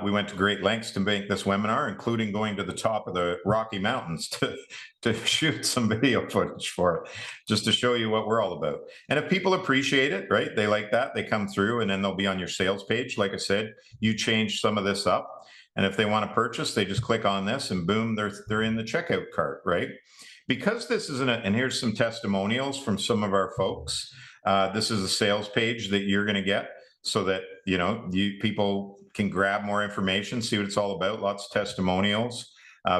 we went to great lengths to make this webinar, including going to the top of the Rocky Mountains to shoot some video footage for it, just to show you what we're all about. And if people appreciate it, right, they like that, they come through and then they'll be on your sales page. Like I said, you change some of this up. And if they want to purchase, they just click on this and boom, they're in the checkout cart, right? Because this isn't and here's some testimonials from some of our folks. This is a sales page that you're going to get so that, you know, people can grab more information, see what it's all about. Lots of testimonials,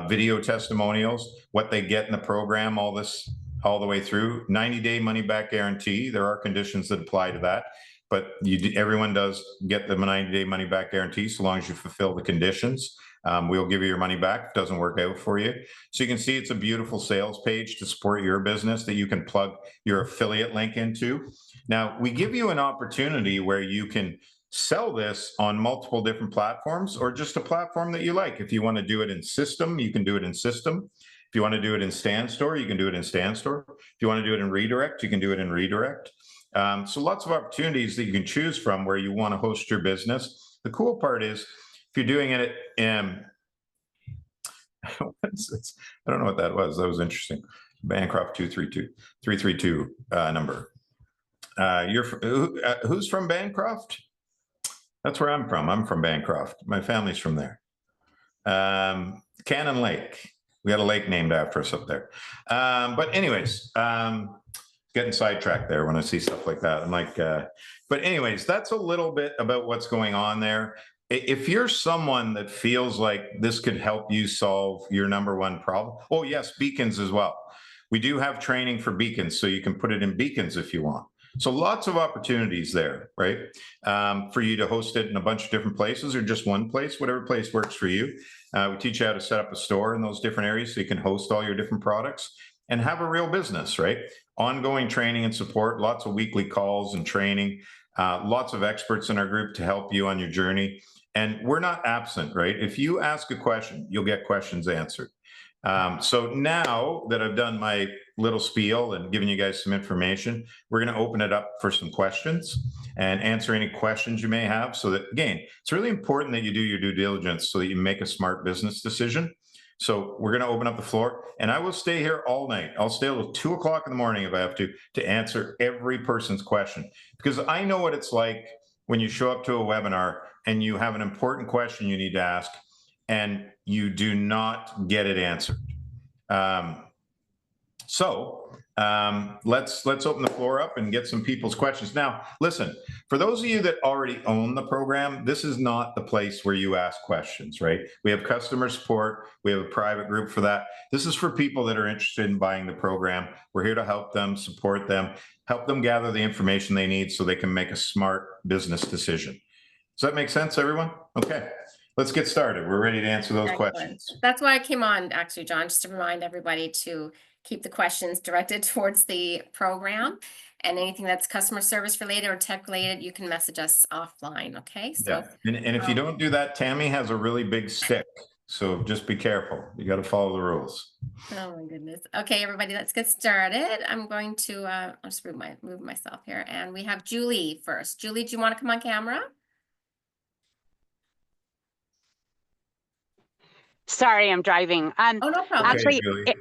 video testimonials, what they get in the program, all the way through. 90-day money-back guarantee. There are conditions that apply to that, but everyone does get the 90-day money-back guarantee so long as you fulfill the conditions. We'll give you your money back if it doesn't work out for you. So you can see it's a beautiful sales page to support your business that you can plug your affiliate link into. Now, we give you an opportunity where you can sell this on multiple different platforms or just a platform that you like. If you want to do it in System, you can do it in System. If you want to do it in StanStore, you can do it in StanStore. If you want to do it in Redirect, you can do it in Redirect. So lots of opportunities that you can choose from where you want to host your business. The cool part is if you're doing it in, I don't know what that was. That was interesting. Bancroft 332 number. Who's from Bancroft? That's where I'm from. I'm from Bancroft. My family's from there. Cannon Lake. We got a lake named after us up there. But anyways, getting sidetracked there when I see stuff like that. I'm like, but anyways, that's a little bit about what's going on there. If you're someone that feels like this could help you solve your number one problem, oh yes, beacons as well. We do have training for beacons, so you can put it in beacons if you want. So lots of opportunities there, right? For you to host it in a bunch of different places or just one place, whatever place works for you. We teach you how to set up a store in those different areas so you can host all your different products and have a real business, right? Ongoing training and support, lots of weekly calls and training, lots of experts in our group to help you on your journey. And we're not absent, right? If you ask a question, you'll get questions answered. So now that I've done my little spiel and given you guys some information, we're going to open it up for some questions and answer any questions you may have. So that, again, it's really important that you do your due diligence so that you make a smart business decision. So we're going to open up the floor and I will stay here all night. I'll stay till 2 o'clock in the morning if I have to answer every person's question, because I know what it's like when you show up to a webinar and you have an important question you need to ask and you do not get it answered. So let's open the floor up and get some people's questions. Now, listen, for those of you that already own the program, this is not the place where you ask questions, right? We have customer support. We have a private group for that. This is for people that are interested in buying the program. We're here to help them, support them, help them gather the information they need so they can make a smart business decision. Does that make sense, everyone? Okay, let's get started. We're ready to answer those Excellent. questions. That's why I came on, actually, John, just to remind everybody to keep the questions directed towards the program, and anything that's customer service related or tech related, you can message us offline, okay? So, Yeah, and if you don't do that, Tammy has a really big stick, so just be careful. You got to follow the rules. oh my goodness. Okay, everybody, let's get started. I'm going to, I'll just move myself here, and we have Julie first. Julie, do you want to come on camera? Sorry, I'm driving. Oh, no problem. Actually, Julie.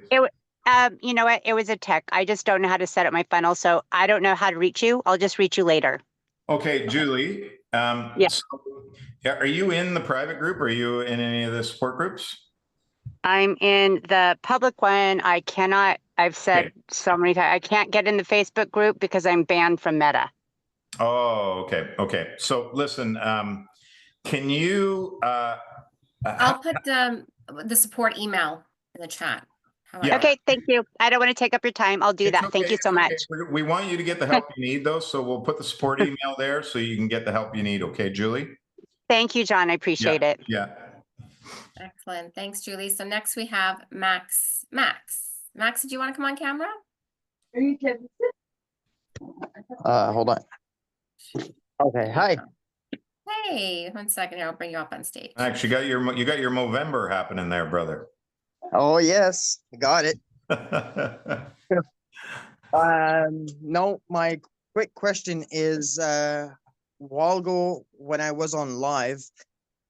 you know what? It was a tech. I just don't know how to set up my funnel, so I don't know how to reach you. I'll just reach you later. Okay, Julie. Yeah. So, are you in the private group? Or are you in any of the support groups? I'm in the public one. I've said so many times, I can't get in the Facebook group because I'm banned from Meta. Oh, okay. Okay. So listen, can you, I'll put the support email in the chat. How about Yeah. Okay, thank you. I don't want to take up your time. I'll do It's that. Thank okay, you so it's okay. much. We want you to get the help you need, though, so we'll put the support email there so you can get the help you need. Okay, Julie? Thank you, John. I appreciate it. Yeah. Excellent. Thanks, Julie. So next we have Max. Max, did you want to come on camera? Hold on. Okay, hi. Hey, 1 second here. I'll bring you up on stage. Actually, you got your Movember happening there, brother. Oh, yes, got it. No, my quick question is, a while ago when I was on live,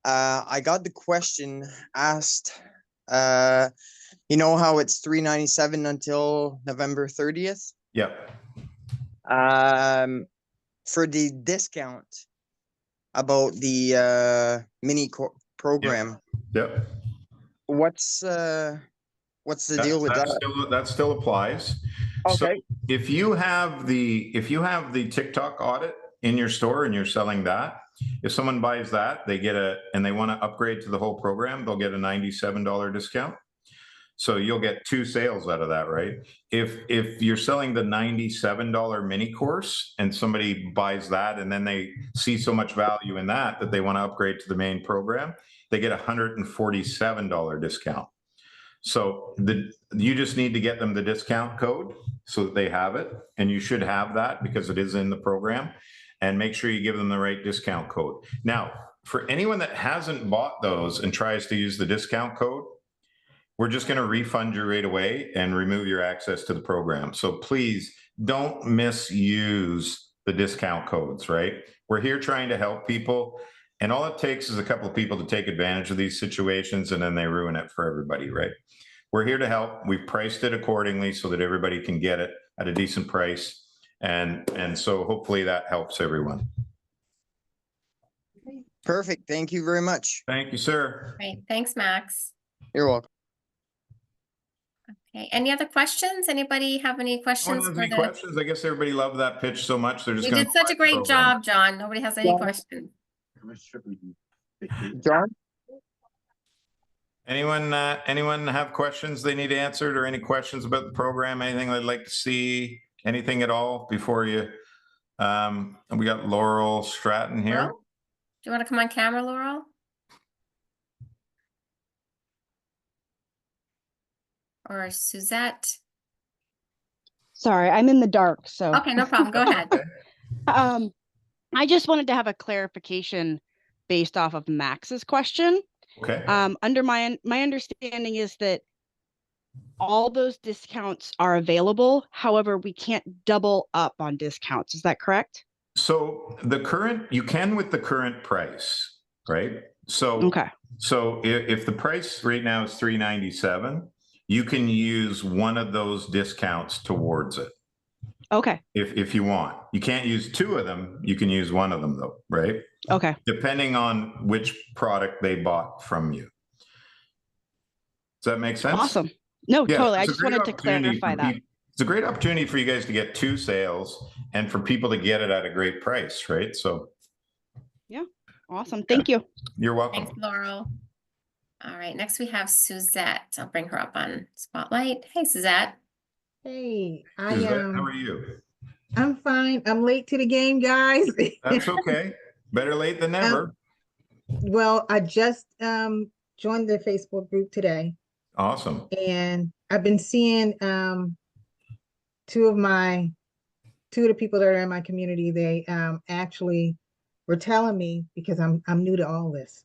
I got the question asked, you know how it's $397 until November 30th? Yep. For the discount about the mini program, Yep. what's the deal with that? That still applies. So Okay. if you have the TikTok audit in your store and you're selling that, if someone buys that, and they want to upgrade to the whole program, they'll get a $97 discount. So you'll get 2 sales out of that, right? If you're selling the $97 mini course and somebody buys that and then they see so much value in that they want to upgrade to the main program, they get a $147 discount. So you just need to get them the discount code so that they have it, and you should have that because it is in the program, and make sure you give them the right discount code. Now, for anyone that hasn't bought those and tries to use the discount code, we're just going to refund you right away and remove your access to the program. So please don't misuse the discount codes, right? We're here trying to help people, and all it takes is a couple of people to take advantage of these situations, and then they ruin it for everybody, right? We're here to help. We've priced it accordingly so that everybody can get it at a decent price. And so hopefully that helps everyone. Perfect. Thank you very much. Thank you, sir. Great. Thanks, Max. You're welcome. Okay. Any other questions? Anybody have any questions? Anyone have any questions? I guess everybody loved that pitch so much. They're just You going did such a great job, John. Nobody has any questions. John? Anyone have questions they need answered, or any questions about the program? Anything they'd like to see? Anything at all before you? We got Laurel Stratton here. Laurel? Do you want to come on camera, Laurel? Or Suzette? Sorry, I'm in the dark, so. Okay, no problem. Go ahead. I just wanted to have a clarification based off of Max's question. Okay. Under my understanding is that all those discounts are available. However, we can't double up on discounts. Is that correct? So you can with the current price, right? So Okay. So if the price right now is $397, you can use one of those discounts towards it. Okay. If you want. You can't use 2 of them. You can use 1 of them though, right? Okay. Depending on which product they bought from you. Does that make sense? Awesome. No, Yeah, totally. I it's a just great wanted to opportunity clarify for that. it's a great opportunity for you guys to get 2 sales and for people to get it at a great price, right? So Awesome. Thank you. you're welcome. Thanks, Laurel. All right, next we have Suzette. I'll bring her up on Spotlight. Hey, Suzette. Hey, Suzette, how are you? I'm fine. I'm late to the game, guys. That's okay. Better late than never. Well, I just joined the Facebook group today, Awesome. and I've been seeing two of the people that are in my community. They actually were telling me, because I'm new to all this.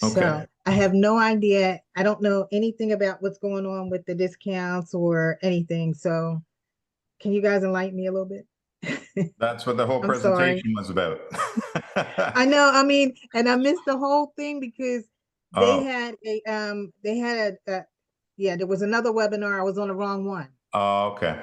Okay. So I have no idea. I don't know anything about what's going on with the discounts or anything. So can you guys enlighten me a little bit? That's what the whole I'm sorry. presentation was about. I know, I mean, and I missed the whole thing because Oh. they had yeah, there was another webinar. I was on the wrong one. Oh, okay.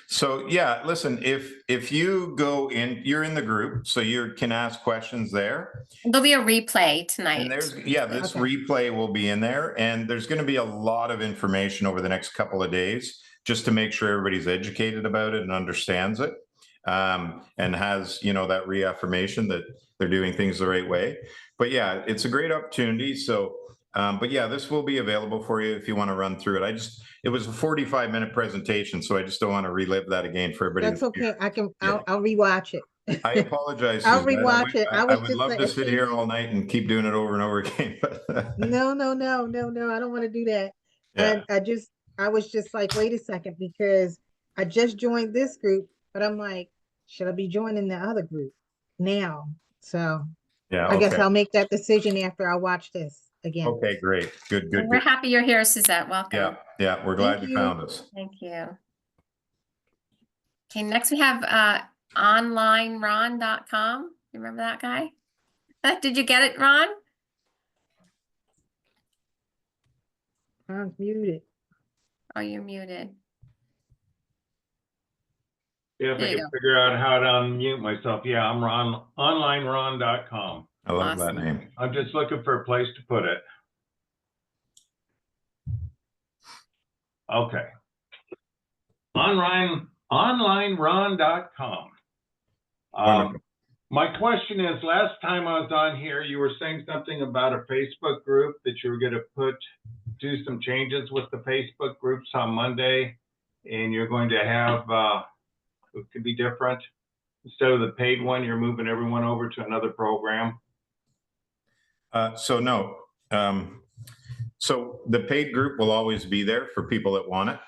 So yeah, listen, if you go in, you're in the group, so you can ask questions there. There'll be a replay tonight. And there's, yeah, this Okay. replay will be in there, and there's going to be a lot of information over the next couple of days just to make sure everybody's educated about it and understands it, and has, you know, that reaffirmation that they're doing things the right way. But yeah, it's a great opportunity. So, but yeah, this will be available for you if you want to run through it. It was a 45-minute presentation, so I just don't want to relive that again for everybody. That's okay. Yeah. I'll rewatch it. I apologize. I'll Suzette. rewatch it. I was would just love like, to sit here all night and keep doing it over and over again. No, I don't want to do that. Yeah. And I was just like, wait a second, because I just joined this group, but I'm like, should I be joining the other group now? So Yeah. I guess Okay. I'll make that decision after I watch this again. Okay, great. Good, good, We're good. happy you're here, Suzette. Welcome. Yeah, yeah, we're glad Thank you you. found us. Thank you. Okay, next we have onlineron.com. You remember that guy? Did you get it, Ron? I'm muted. Oh, you're muted. Yeah, if There I you can go. figure out how to unmute myself. Yeah, I'm Ron, onlineron.com. I love that Awesome. name. I'm just looking for a place to put it. Okay. Onlineron.com. Wonderful. My question is, last time I was on here, you were saying something about a Facebook group that you were going to do some changes with the Facebook groups on Monday, and you're going to have, it could be different. Instead of the paid one, you're moving everyone over to another program. So no, so the paid group will always be there for people that want it.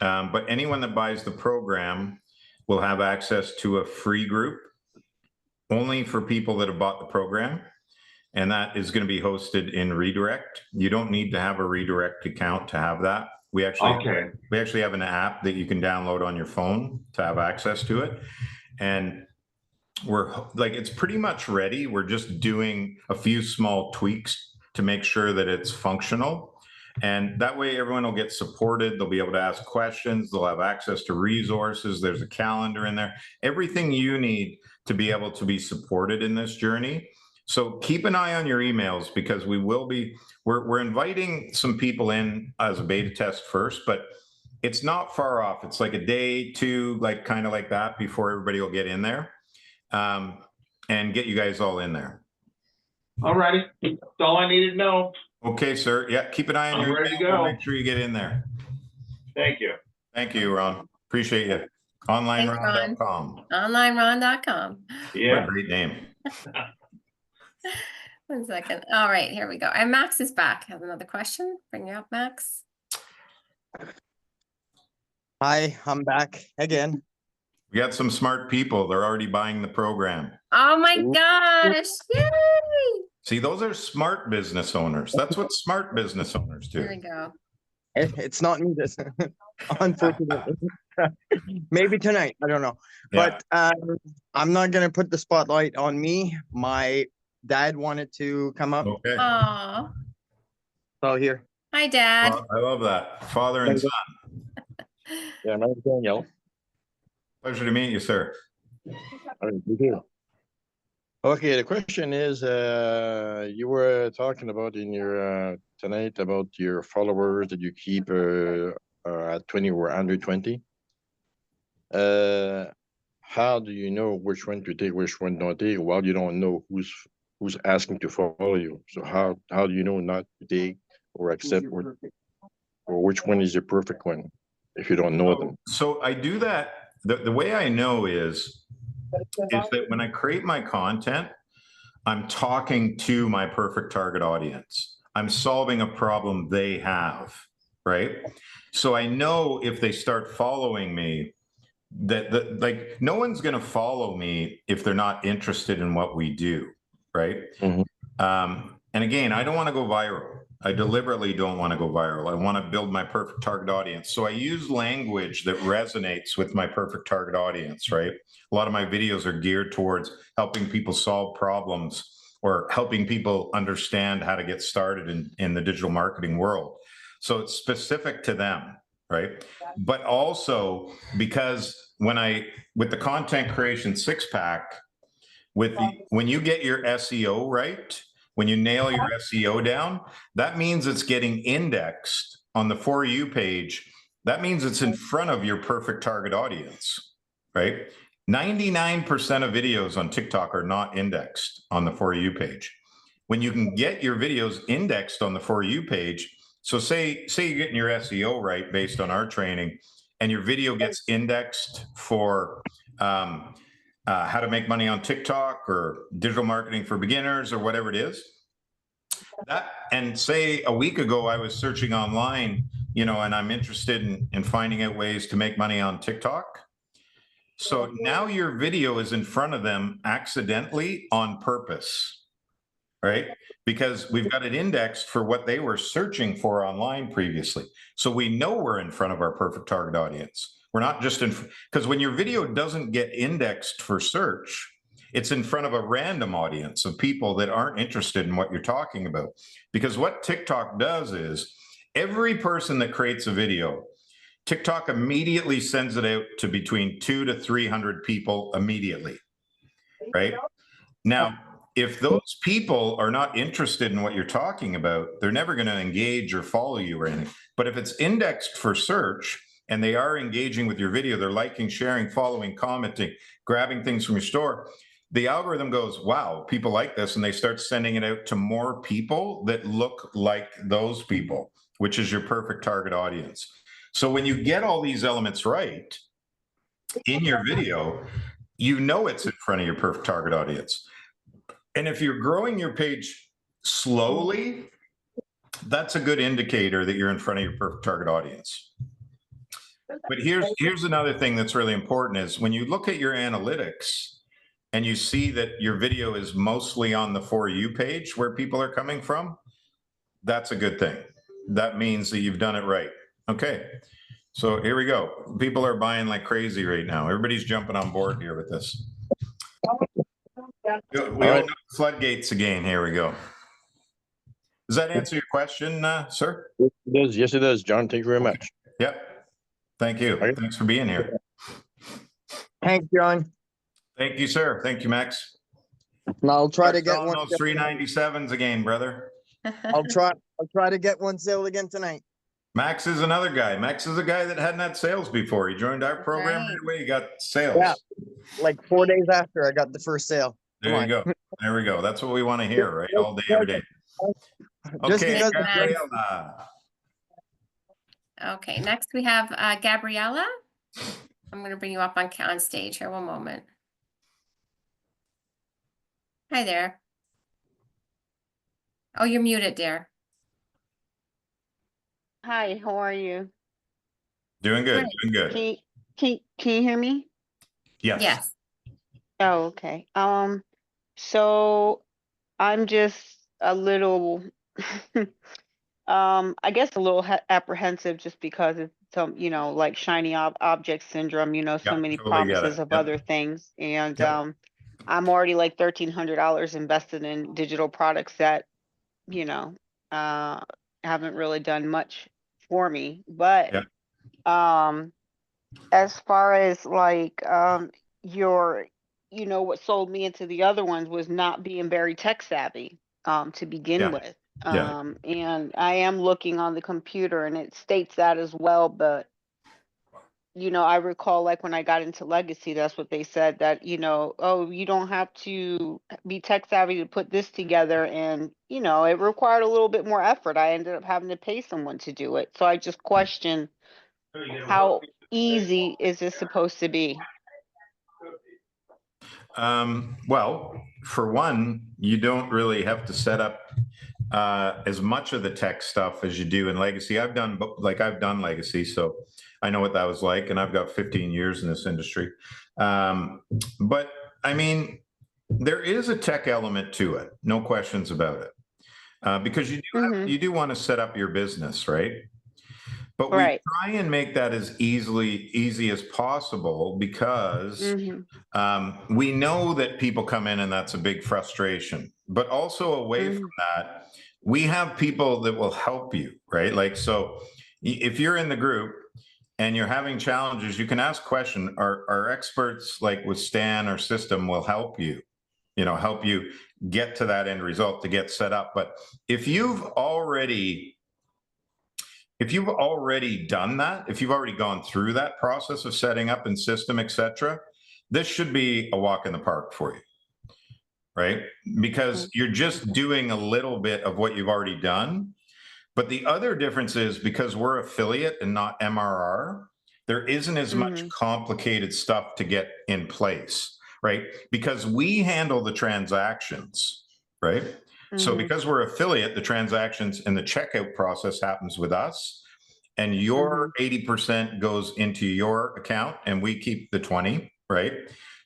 But anyone that buys the program will have access to a free group only for people that have bought the program. And that is going to be hosted in Redirect. You don't need to have a Redirect account to have that. We actually have an app that you can download on your phone to have access to it. And we're like, it's pretty much ready. We're just doing a few small tweaks to make sure that it's functional. And that way everyone will get supported. They'll be able to ask questions. They'll have access to resources. There's a calendar in there, everything you need to be able to be supported in this journey. So keep an eye on your emails, because we're inviting some people in as a beta test first, but it's not far off. It's like a day, two, like kind of like that before everybody will get in there, and get you guys all in there. All righty. That's all I needed to know. Okay, sir. Yeah, keep an eye on I'm your ready to email. go. Make sure you get in there. Thank you. Thank you, Ron. Appreciate you. Onlineron.com. Onlineron.com. What a Yeah. great name. 1 second. All right, here we go. And Max is back. Have another question? Bring you up, Max. Hi, I'm back again. We got some smart people. They're already buying the program. Oh my gosh. Yay! See, those are smart business owners. That's what smart business owners Here we do. go. It's not me, this, unfortunately. Maybe tonight, I don't know. Yeah. But I'm not gonna put the spotlight on me. My dad wanted to come up, Okay. Aw. so here. Hi, Dad. Well, I love that. Father and son. Yeah, my name's Daniel. Pleasure to meet you, sir. Okay, the question is, you were talking about in your tonight about your followers that you keep at 20 or under 20. how do you know which one to take, which one don't take? Well, you don't know who's asking to follow you. So how do you know not to take or accept or which one is your perfect one if you don't know them? So I do that. The way I know is that when I create my content, I'm talking to my perfect target audience. I'm solving a problem they have, right? So I know if they start following me, that like no one's going to follow me if they're not interested in what we do, right? Mhm. And again, I don't want to go viral. I deliberately don't want to go viral. I want to build my perfect target audience. So I use language that resonates with my perfect target audience, right? A lot of my videos are geared towards helping people solve problems or helping people understand how to get started in the digital marketing world. So it's specific to them, right? But also because with the content creation 6-pack, when you get your SEO right, when you nail your SEO down, that means it's getting indexed on the For You page. That means it's in front of your perfect target audience, right? 99% of videos on TikTok are not indexed on the For You page. When you can get your videos indexed on the For You page, so say you're getting your SEO right based on our training, and your video gets indexed for how to make money on TikTok or digital marketing for beginners or whatever it is. And say a week ago I was searching online, and I'm interested in finding out ways to make money on TikTok. So now your video is in front of them accidentally on purpose, right? Because we've got it indexed for what they were searching for online previously. So we know we're in front of our perfect target audience. We're not just because when your video doesn't get indexed for search, it's in front of a random audience of people that aren't interested in what you're talking about. Because what TikTok does is every person that creates a video, TikTok immediately sends it out to between 200 to 300 people immediately, right? Now, if those people are not interested in what you're talking about, they're never going to engage or follow you or anything. But if it's indexed for search and they are engaging with your video, they're liking, sharing, following, commenting, grabbing things from your store, the algorithm goes, wow, people like this, and they start sending it out to more people that look like those people, which is your perfect target audience. So when you get all these elements right in your video, you know it's in front of your perfect target audience. And if you're growing your page slowly, that's a good indicator that you're in front of your perfect target audience. But here's another thing that's really important is when you look at your analytics and you see that your video is mostly on the For You page where people are coming from, that's a good thing. That means that you've done it right. Okay. So here we go. People are buying like crazy right now. Everybody's jumping on board here with this. We open up the floodgates again. Here we go. Does that answer your question, sir? It does. Yes, it does, John. Thank you very much. Yep. Thank you. Okay. Thanks for being here. Thanks, John. Thank you, sir. Thank you, Max. And I'll try to Start get selling one. those 397s again, brother. I'll try to get one sale again tonight. Max is another guy. Max is a guy that hadn't had sales before. He joined our program right. right away. He got sales. Yeah. Like 4 days after I got the first sale. There you go. There we go. That's what we want to hear, right? All day, every day. Just Okay, because Gabriella. Okay, next we have Gabriella. I'm going to bring you up on stage here. One moment. Hi there. Oh, you're muted, dear. Hi, how are you? Doing good. Great. Doing good. Can you hear me? Yes. Yes. Oh, okay. So I'm just a little, I guess a little apprehensive just because it's some, like shiny object syndrome, so Yep, many totally get it. promises of Yep. other things. And, Yep. I'm already like $1,300 invested in digital products that, haven't really done much for me. But, Yep. as far as like, what sold me into the other ones was not being very tech savvy, to begin Yeah. with. Yeah. And I am looking on the computer and it states that as well, but I recall like when I got into Legacy, that's what they said that, oh, you don't have to be tech savvy to put this together. And, it required a little bit more effort. I ended up having to pay someone to do it. So I just question how easy is this supposed to be? Well, for one, you don't really have to set up as much of the tech stuff as you do in Legacy. I've done Legacy, so I know what that was like, and I've got 15 years in this industry. But I mean, there is a tech element to it, no questions about it, because you do want to set up your business, right? But we Right. try and make that as easy as possible because we know that people come in and that's a big frustration. But also away from that, we have people that will help you, right? Like, so if you're in the group and you're having challenges, you can ask questions. Our experts like with Stan or System will help you, help you get to that end result to get set up. But if you've already done that, if you've already gone through that process of setting up and system, etc., this should be a walk in the park for you, right? Because you're just doing a little bit of what you've already done. But the other difference is because we're affiliate and not MRR, there isn't as much complicated stuff to get in place, right? Because we handle the transactions, right? So because we're affiliate, the transactions and the checkout process happens with us, and your 80% goes into your account and we keep the 20, right?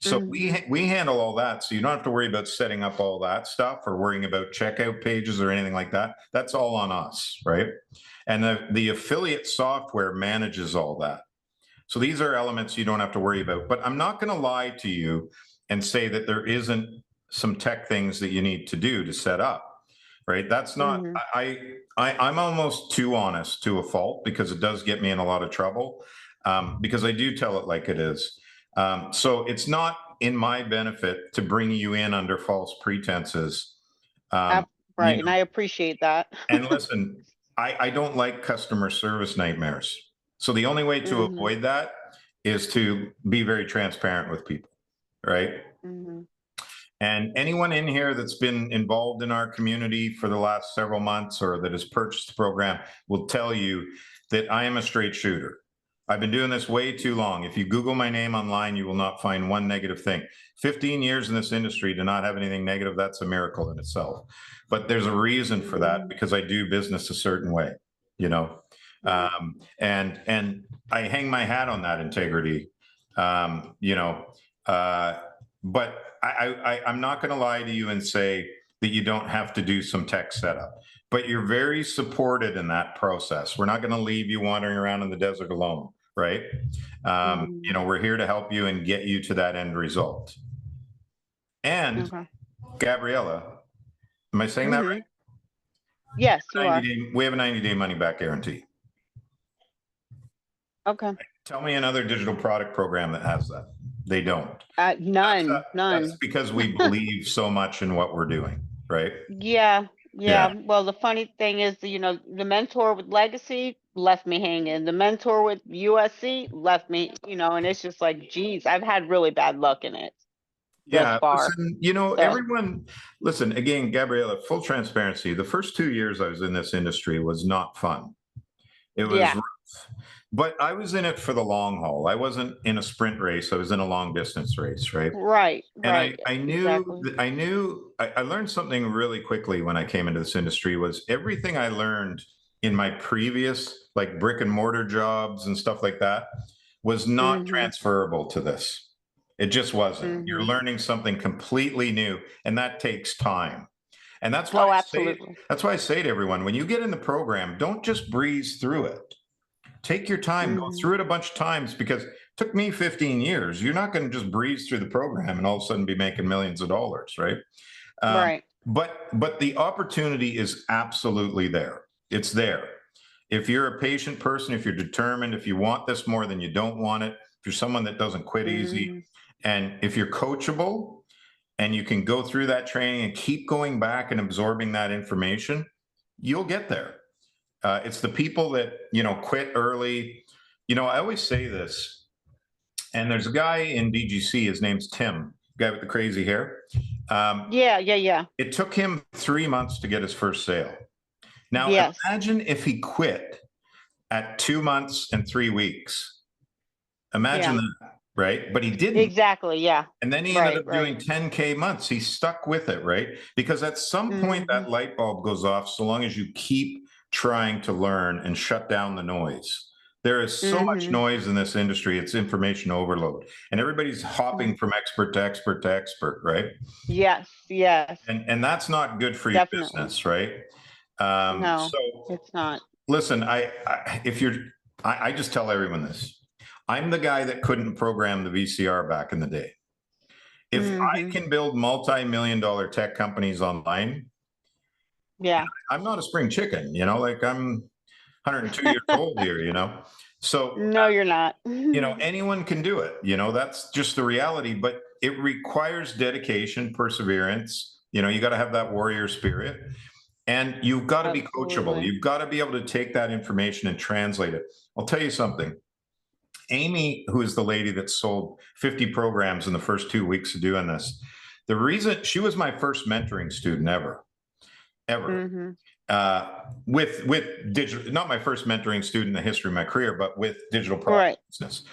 So we handle all that. So you don't have to worry about setting up all that stuff or worrying about checkout pages or anything like that. That's all on us, right? And the affiliate software manages all that. So these are elements you don't have to worry about. But I'm not going to lie to you and say that there isn't some tech things that you need to do to set up, right? That's not, I'm almost too honest to a fault because it does get me in a lot of trouble because I do tell it like it is. So it's not in my benefit to bring you in under false pretenses. Right, and I appreciate that. And listen, I don't like customer service nightmares. So the only way to avoid that is to be very transparent with people, right? And anyone in here that's been involved in our community for the last several months or that has purchased the program will tell you that I am a straight shooter. I've been doing this way too long. If you Google my name online, you will not find one negative thing. 15 years in this industry to not have anything negative, that's a miracle in itself. But there's a reason for that because I do business a certain way, and I hang my hat on that integrity, but I'm not going to lie to you and say that you don't have to do some tech setup, but you're very supported in that process. We're not going to leave you wandering around in the desert alone, right? We're here to help you and get you to that end result. And Gabriella, am I saying that right? Yes, you are. We have a 90-day money-back guarantee. Okay. Tell me another digital product program that has that. They don't. None. That's because we believe so much in what we're doing, right? Yeah. Well, the funny thing is, the mentor with Legacy left me hanging. The mentor with USC left me, and it's just like, geez, I've had really bad luck in it. Yeah, listen, everyone, listen, again, Gabriella, full transparency, the first 2 years I was in this industry was not fun. It was rough. But I was in it for the long haul. I wasn't in a sprint race. I was in a long distance race, right? Right. And I knew, I learned something really quickly when I came into this industry was everything I learned in my previous like brick and mortar jobs and stuff like that was not transferable to this. It just wasn't. You're learning something completely new and that takes time. And that's why that's why I say to everyone, when you get in the program, don't just breeze through it. Take your time, go through it a bunch of times because it took me 15 years. You're not going to just breeze through the program and all of a sudden be making millions of dollars, right? Right. But the opportunity is absolutely there. It's there. If you're a patient person, if you're determined, if you want this more than you don't want it, if you're someone that doesn't quit easy, and if you're coachable and you can go through that training and keep going back and absorbing that information, you'll get there. It's the people that, quit early. I always say this, And there's a guy in DGC, his name's Tim, guy with the crazy hair. Yeah. It took him 3 months to get his first sale. Now, Yes. imagine if he quit at 2 months and 3 weeks. Imagine that, right? But he didn't. Exactly. Yeah. And then he ended Right, up doing 10K months. He stuck with it, right? Because at some point that light bulb goes off so long as you keep trying to learn and shut down the noise. There is so much noise in this industry. It's information overload. And everybody's hopping from expert to expert to expert, right? Yes. And that's not good for your Definitely. business, right? No, So it's not. listen, I just tell everyone this. I'm the guy that couldn't program the VCR back in the day. If I can build multi-million-dollar tech companies online, Yeah. I'm not a spring chicken, like I'm 102 years old here, So, No, you're not. anyone can do it, that's just the reality, but it requires dedication, perseverance. You got to have that warrior spirit, and you've got to be coachable. Absolutely. You've got to be able to take that information and translate it. I'll tell you something. Amy, who is the lady that sold 50 programs in the first 2 weeks of doing this, the reason she was my first mentoring student ever. With digital, not my first mentoring student in the history of my career, but with digital product business.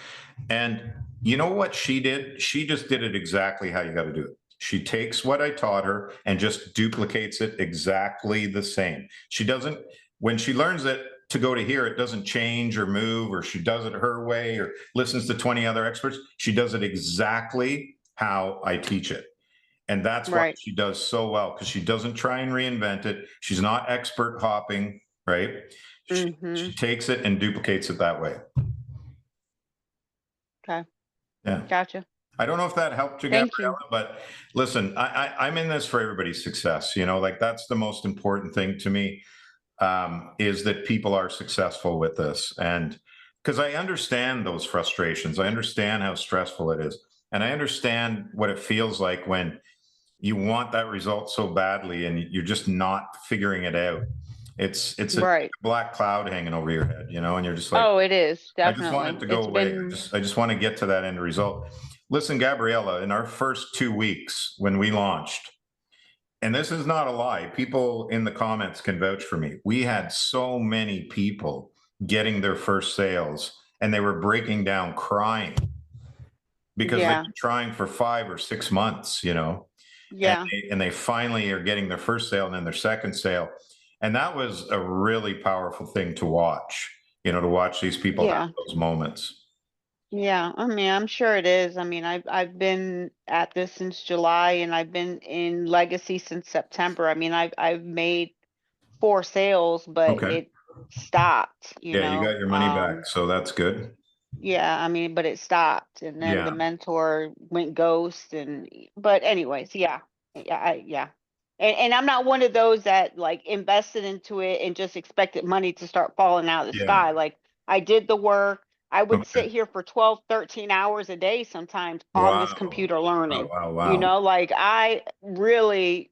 And you know what she did? She just did it exactly how you got to do it. She takes what I taught her and just duplicates it exactly the same. She doesn't, when she learns it to go to here, it doesn't change or move, or she does it her way or listens to 20 other experts. She does it exactly how I teach it. And that's why she does so well, because she doesn't try and reinvent it. She's not expert hopping, right? She takes it and duplicates it that way. Okay. Yeah. Gotcha. I don't know if that helped you, Gabriella, but listen, I'm in this for everybody's success. That's the most important thing to me, is that people are successful with this. And because I understand those frustrations, I understand how stressful it is. And I understand what it feels like when you want that result so badly and you're just not figuring it out. It's a black cloud hanging over your head, and you're just like, oh, it is. Definitely. I just want it to go away. I just want to get to that end result. Listen, Gabriella, in our first 2 weeks when we launched, and this is not a lie, people in the comments can vouch for me. We had so many people getting their first sales and they were breaking down crying because they've been trying for 5 or 6 months, Yeah. And they finally are getting their first sale and then their second sale. And that was a really powerful thing to watch, to watch these people have those moments. Yeah, I mean, I'm sure it is. I mean, I've been at this since July, and I've been in Legacy since September. I mean, I've made 4 sales, but it stopped, you Yeah, you got your money back, so that's good. Yeah, I mean, but it stopped, and then the mentor went ghost, but anyways, yeah. And I'm not one of those that like invested into it and just expected money to start falling out of the sky. Like, I did the work. I would sit here for 12, 13 hours a day sometimes on this computer learning. Wow. Like, I really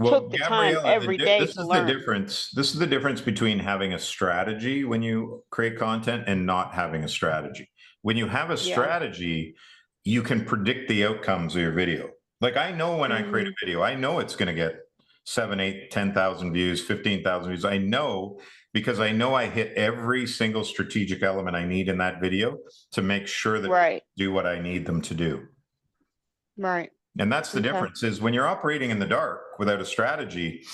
took the time every day to learn. This is the difference between having a strategy when you create content and not having a strategy. When you have a strategy, you can predict the outcomes of your video. Like, I know when I create a video, I know it's going to get 7, 8, 10,000 views, 15,000 views. I know, because I know I hit every single strategic element I need in that video to make sure that they do what I need them to do. Right. And that's the difference, is when you're operating in the dark without a strategy,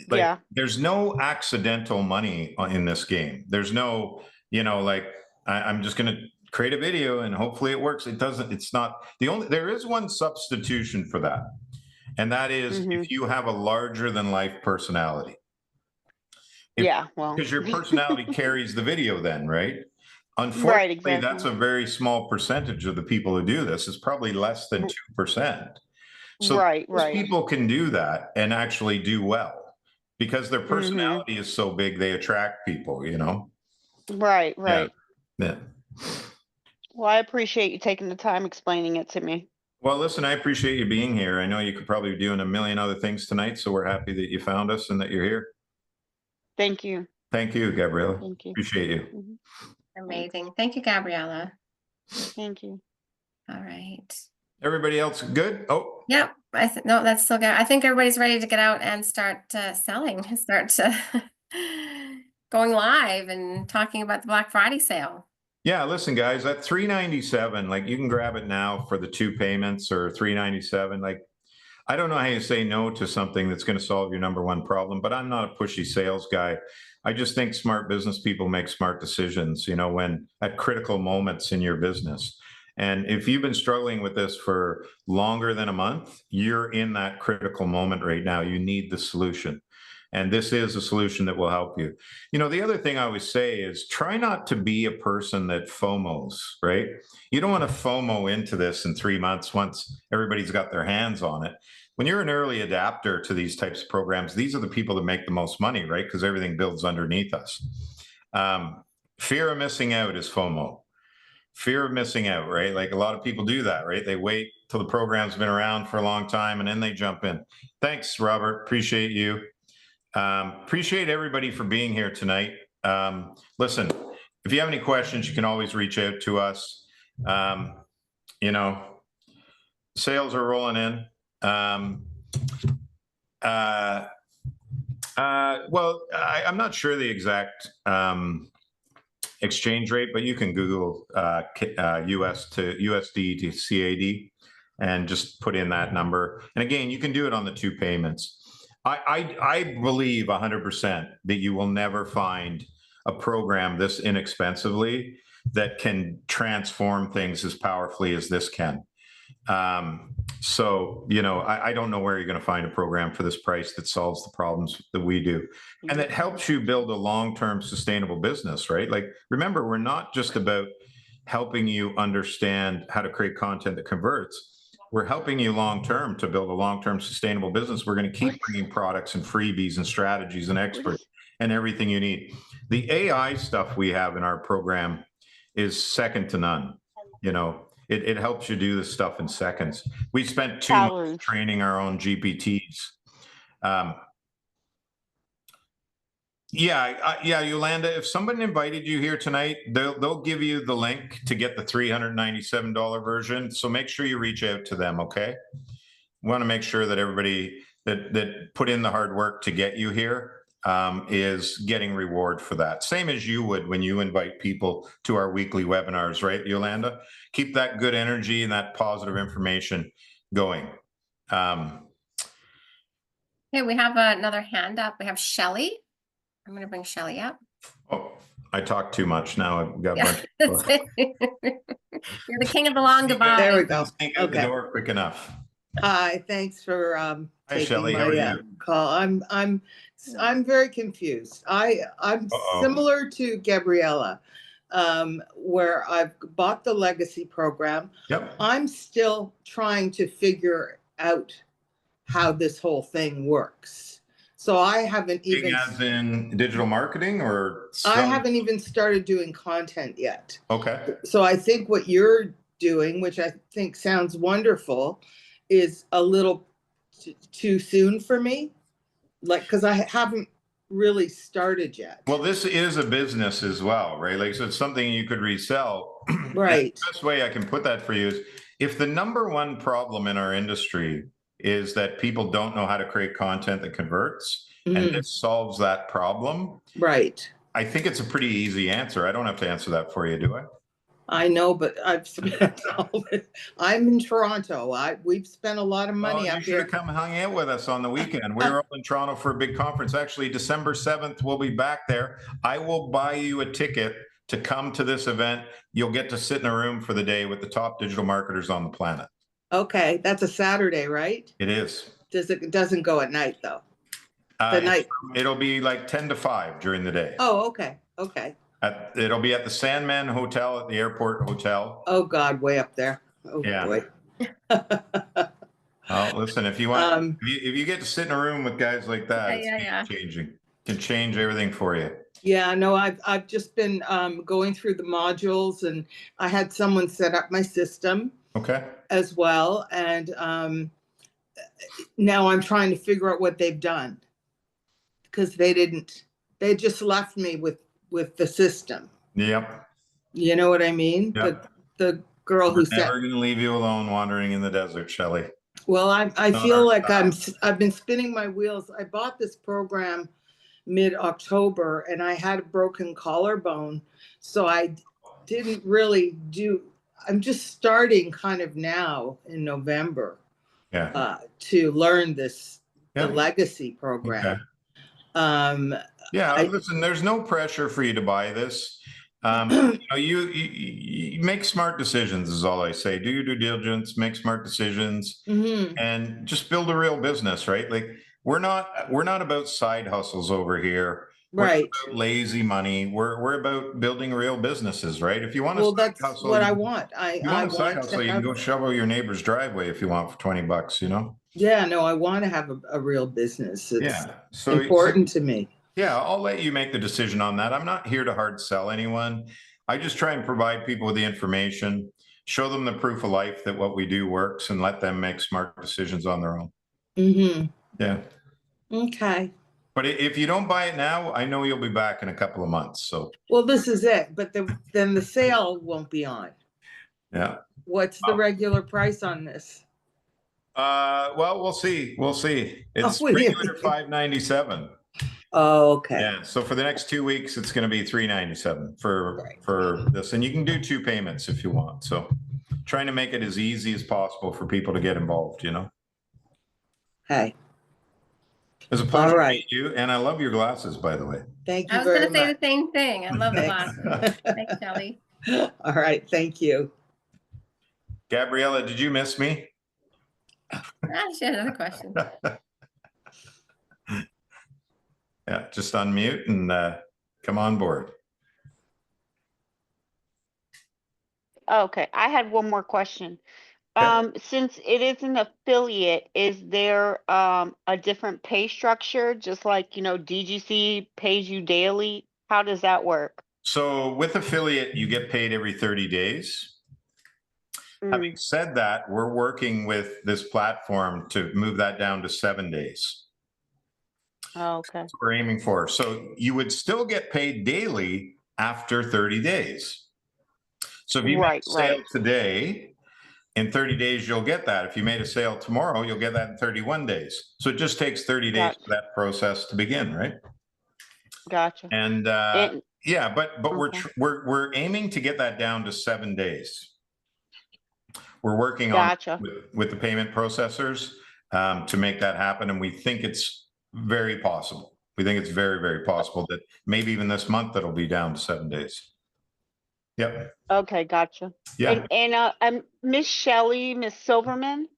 like, there's no accidental money in this game. There's no, like, I'm just going to create a video and hopefully it works. It's not there is one substitution for that. And that is if you have a larger than life personality. Because your personality carries the video then, right? Unfortunately, that's a very small percentage of the people who do this. It's probably less than 2%. So those people can do that and actually do well because their personality is so big, they attract people, Right. Yeah. Well, I appreciate you taking the time explaining it to me. Well, listen, I appreciate you being here. I know you could probably be doing a million other things tonight, so we're happy that you found us and that you're here. Thank you. Thank you, Gabriella. Thank you. Appreciate you. Amazing. Thank you, Gabriella. Thank you. All right. Everybody else good? Oh, Yep. No, that's still good. I think everybody's ready to get out and start selling, start going live and talking about the Black Friday sale. yeah, listen, guys, at $397, like you can grab it now for the 2 payments or $397. Like, I don't know how you say no to something that's going to solve your number one problem, but I'm not a pushy sales guy. I just think smart business people make smart decisions, you know, when at critical moments in your business. And if you've been struggling with this for longer than a month, you're in that critical moment right now. You need the solution. And this is a solution that will help you. You know, the other thing I always say is try not to be a person that FOMOs, right? You don't want to FOMO into this in 3 months once everybody's got their hands on it. When you're an early adapter to these types of programs, these are the people that make the most money, right? Because everything builds underneath us. Fear of missing out is FOMO. Fear of missing out, right? Like a lot of people do that, right? They wait till the program's been around for a long time and then they jump in. Thanks, Robert. Appreciate you. Appreciate everybody for being here tonight. Listen, if you have any questions, you can always reach out to us. You know, sales are rolling in. Well, I'm not sure the exact exchange rate, but you can Google US to USD to CAD and just put in that number. And again, you can do it on the 2 payments. I believe 100% that you will never find a program this inexpensively that can transform things as powerfully as this can. So, you know, I don't know where you're going to find a program for this price that solves the problems that we do and that helps you build a long-term sustainable business, right? Like, remember, we're not just about helping you understand how to create content that converts. We're helping you long-term to build a long-term sustainable business. We're going to keep bringing products and freebies and strategies and experts and everything you need. The AI stuff we have in our program is second to none. You know, it helps you do this stuff in seconds. We spent 2 months training our own GPTs. Yeah, Yolanda, if someone invited you here tonight, they'll give you the link to get the $397 version. So make sure you reach out to them, okay? We want to make sure that everybody that put in the hard work to get you here is getting reward for that. Same as you would when you invite people to our weekly webinars, right, Yolanda? Keep that good energy and that positive information going. Okay, we have another hand up. We have Shelly. I'm going to bring Shelly up. Oh, I talked too much. Now I've got a bunch of You're the king of the long goodbye. There we go. Sneak out the door quick enough. Hi, thanks for Hi, taking Shelley. How are my you? call. I'm very confused. I'm similar to Gabriella, where I've bought the legacy program. Yep. I'm still trying to figure out how this whole thing works. So I haven't even As in digital marketing or I haven't even started doing content yet. Okay. So I think what you're doing, which I think sounds wonderful, is a little too soon for me. Like, because I haven't really started yet. Well, this is a business as well, right? Like, so it's something you could resell. Right. The best way I can put that for you is if the number one problem in our industry is that people don't know how to create content that converts, and this solves that problem. Right. I think it's a pretty easy answer. I don't have to answer that for you, do I? I know, but I've spent I'm in Toronto. We've spent a lot of money up You should here. have come hang out with us on the weekend. We're all in Toronto for a big conference. Actually, December 7th, we'll be back there. I will buy you a ticket to come to this event. You'll get to sit in a room for the day with the top digital marketers on the planet. Okay, that's a Saturday, right? It is. It doesn't go at night though? The night. It'll be like 10 to 5 during the day. Oh, okay. Okay. It'll be at the Sandman Hotel at the airport hotel. Oh God, way up there. Oh Yeah. boy. Oh, listen, if you want, if you get to sit in a room with guys like that, it's changing. Can change everything for you. Yeah, no, I've just been going through the modules, and I had someone set up my system. Okay. As well, and now I'm trying to figure out what they've done, because they just left me with the system. Yep. You know what I mean? Yep. The girl who We're said, never going to leave you alone wandering in the desert, Shelley. well, I Not feel our like style. I've been spinning my wheels. I bought this program mid-October and I had a broken collarbone. So I didn't really I'm just starting kind of now in November Yeah. to learn the Yeah. legacy program. Okay. Yeah, I- listen, there's no pressure for you to buy this. You make smart decisions is all I say. Do your due diligence, make smart decisions, Mhm. and just build a real business, right? Like we're not about side hustles over here. We're not Right. about lazy money. We're about building real businesses, right? If you want Well, to side that's hustle, what I want. if you want a side hustle, you can go shovel your neighbor's driveway if you want for $20, you know? Yeah, no, I want to have a real business. It's Yeah. So important to me. yeah, I'll let you make the decision on that. I'm not here to hard sell anyone. I just try and provide people with the information, show them the proof of life that what we do works, and let them make smart decisions on their own. Mm-hmm. Yeah. Okay. But if you don't buy it now, I know you'll be back in a couple of months. So Well, this is it, but then the sale won't be on. yeah. What's the regular price on this? Well, we'll see. We'll see. It's what do you regular think? $597. Oh, okay. Yeah. So for the next 2 weeks, it's going to be $397 for this, and you can do 2 payments if you want. So trying to make it as easy as possible for people to get involved. You know. Hey, It was a pleasure All to right. meet you, and I love your glasses, by the way. thank I you was very gonna say much. the same thing. I love the Thanks. glasses. Thanks, Shelley. All right, thank you. Gabriella, did you miss me? She had another question. Yeah, just unmute and come on board. Okay, I had one more question. Okay. Since it is an affiliate, is there a different pay structure, just like, DGC pays you daily? How does that work? So with affiliate, you get paid every 30 days. Having said that, we're working with this platform to move that down to 7 days. Oh, okay. That's what we're aiming for. So you would still get paid daily after 30 days. So if you make a sale today, in 30 days, you'll get that. If you made a sale tomorrow, you'll get that in 31 days. So it just takes 30 days for that process to begin, right? Gotcha. And yeah, but Okay. we're aiming to get that down to 7 days. We're working on Gotcha. with the payment processors to make that happen, and we think it's very possible. We think it's very, very possible that maybe even this month it'll be down to 7 days. Yep. Okay, gotcha. Yeah. And Miss Shelley, Miss Silverman,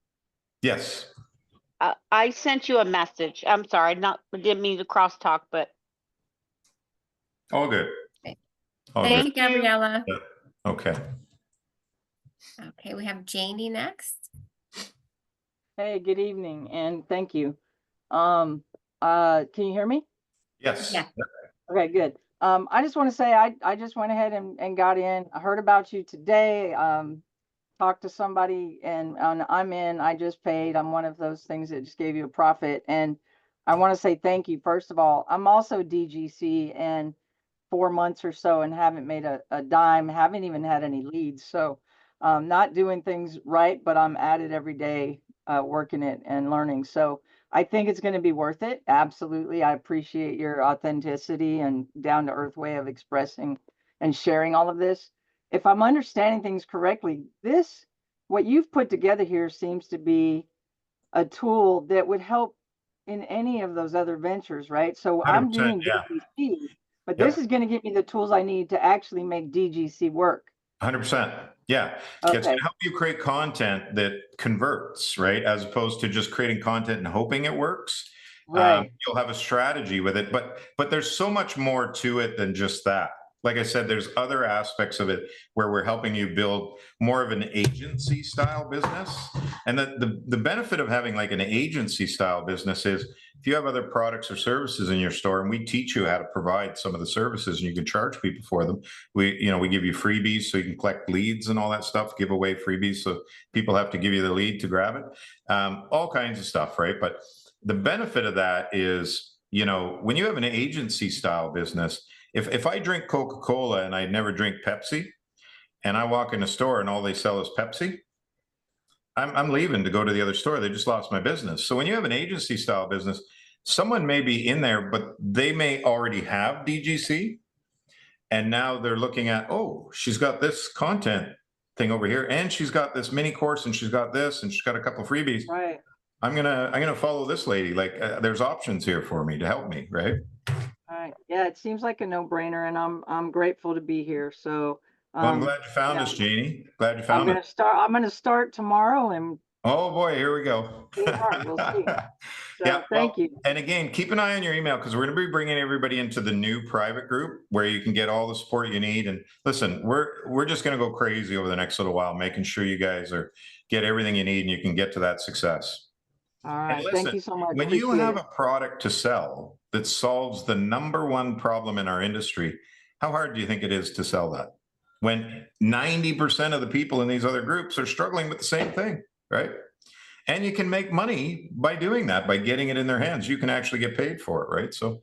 Yes. I sent you a message. I'm sorry, didn't mean to crosstalk, but All good. Okay. All Thank good. you, Gabriella. Okay. Okay, we have Janie next. Hey, good evening, and thank you. Can you hear me? Yes. Yeah. Okay, good. I just want to say I just went ahead and got in. I heard about you today. Talked to somebody, and I'm in. I just paid. I'm one of those things that just gave you a profit, and I want to say thank you. First of all, I'm also DGC and 4 months or so, and haven't made a dime. Haven't even had any leads. So, not doing things right, but I'm at it every day, working it and learning. So I think it's going to be worth it. Absolutely. I appreciate your authenticity and down to earth way of expressing and sharing all of this. If I'm understanding things correctly, what you've put together here seems to be a tool that would help in any of those other ventures, right? So I'm 100%, doing yeah. DGC, but Yep. this is going to give me the tools I need to actually make DGC work. 100%. Yeah. It's Okay. going to help you create content that converts, right? As opposed to just creating content and hoping it works. Right. You'll have a strategy with it, but there's so much more to it than just that. Like I said, there's other aspects of it where we're helping you build more of an agency style business. And the benefit of having like an agency style business is if you have other products or services in your store and we teach you how to provide some of the services and you can charge people for them, we give you freebies so you can collect leads and all that stuff, give away freebies so people have to give you the lead to grab it, all kinds of stuff, right? But the benefit of that is, when you have an agency style business, if I drink Coca-Cola and I never drink Pepsi, and I walk in a store and all they sell is Pepsi, I'm leaving to go to the other store. They just lost my business. So when you have an agency style business, someone may be in there, but they may already have DGC. And now they're looking at, oh, she's got this content thing over here, and she's got this mini course, and she's got this, and she's got a couple of freebies. Right. I'm gonna follow this lady. Like, there's options here for me to help me, right? All right. Yeah, it seems like a no-brainer, and I'm grateful to be here. So Well, I'm glad you found yeah. us, Janie. Glad you I'm found gonna us. start tomorrow, and Oh boy, here we go. we'll see. So Yeah, thank well, you. And again, keep an eye on your email, because we're going to be bringing everybody into the new private group where you can get all the support you need. And listen, we're just going to go crazy over the next little while, making sure you guys get everything you need and you can get to that success. All right. listen, Thank you so much. When you Appreciate have it. a product to sell that solves the #1 problem in our industry, how hard do you think it is to sell that? When 90% of the people in these other groups are struggling with the same thing, right? And you can make money by doing that, by getting it in their hands. You can actually get paid for it, right? So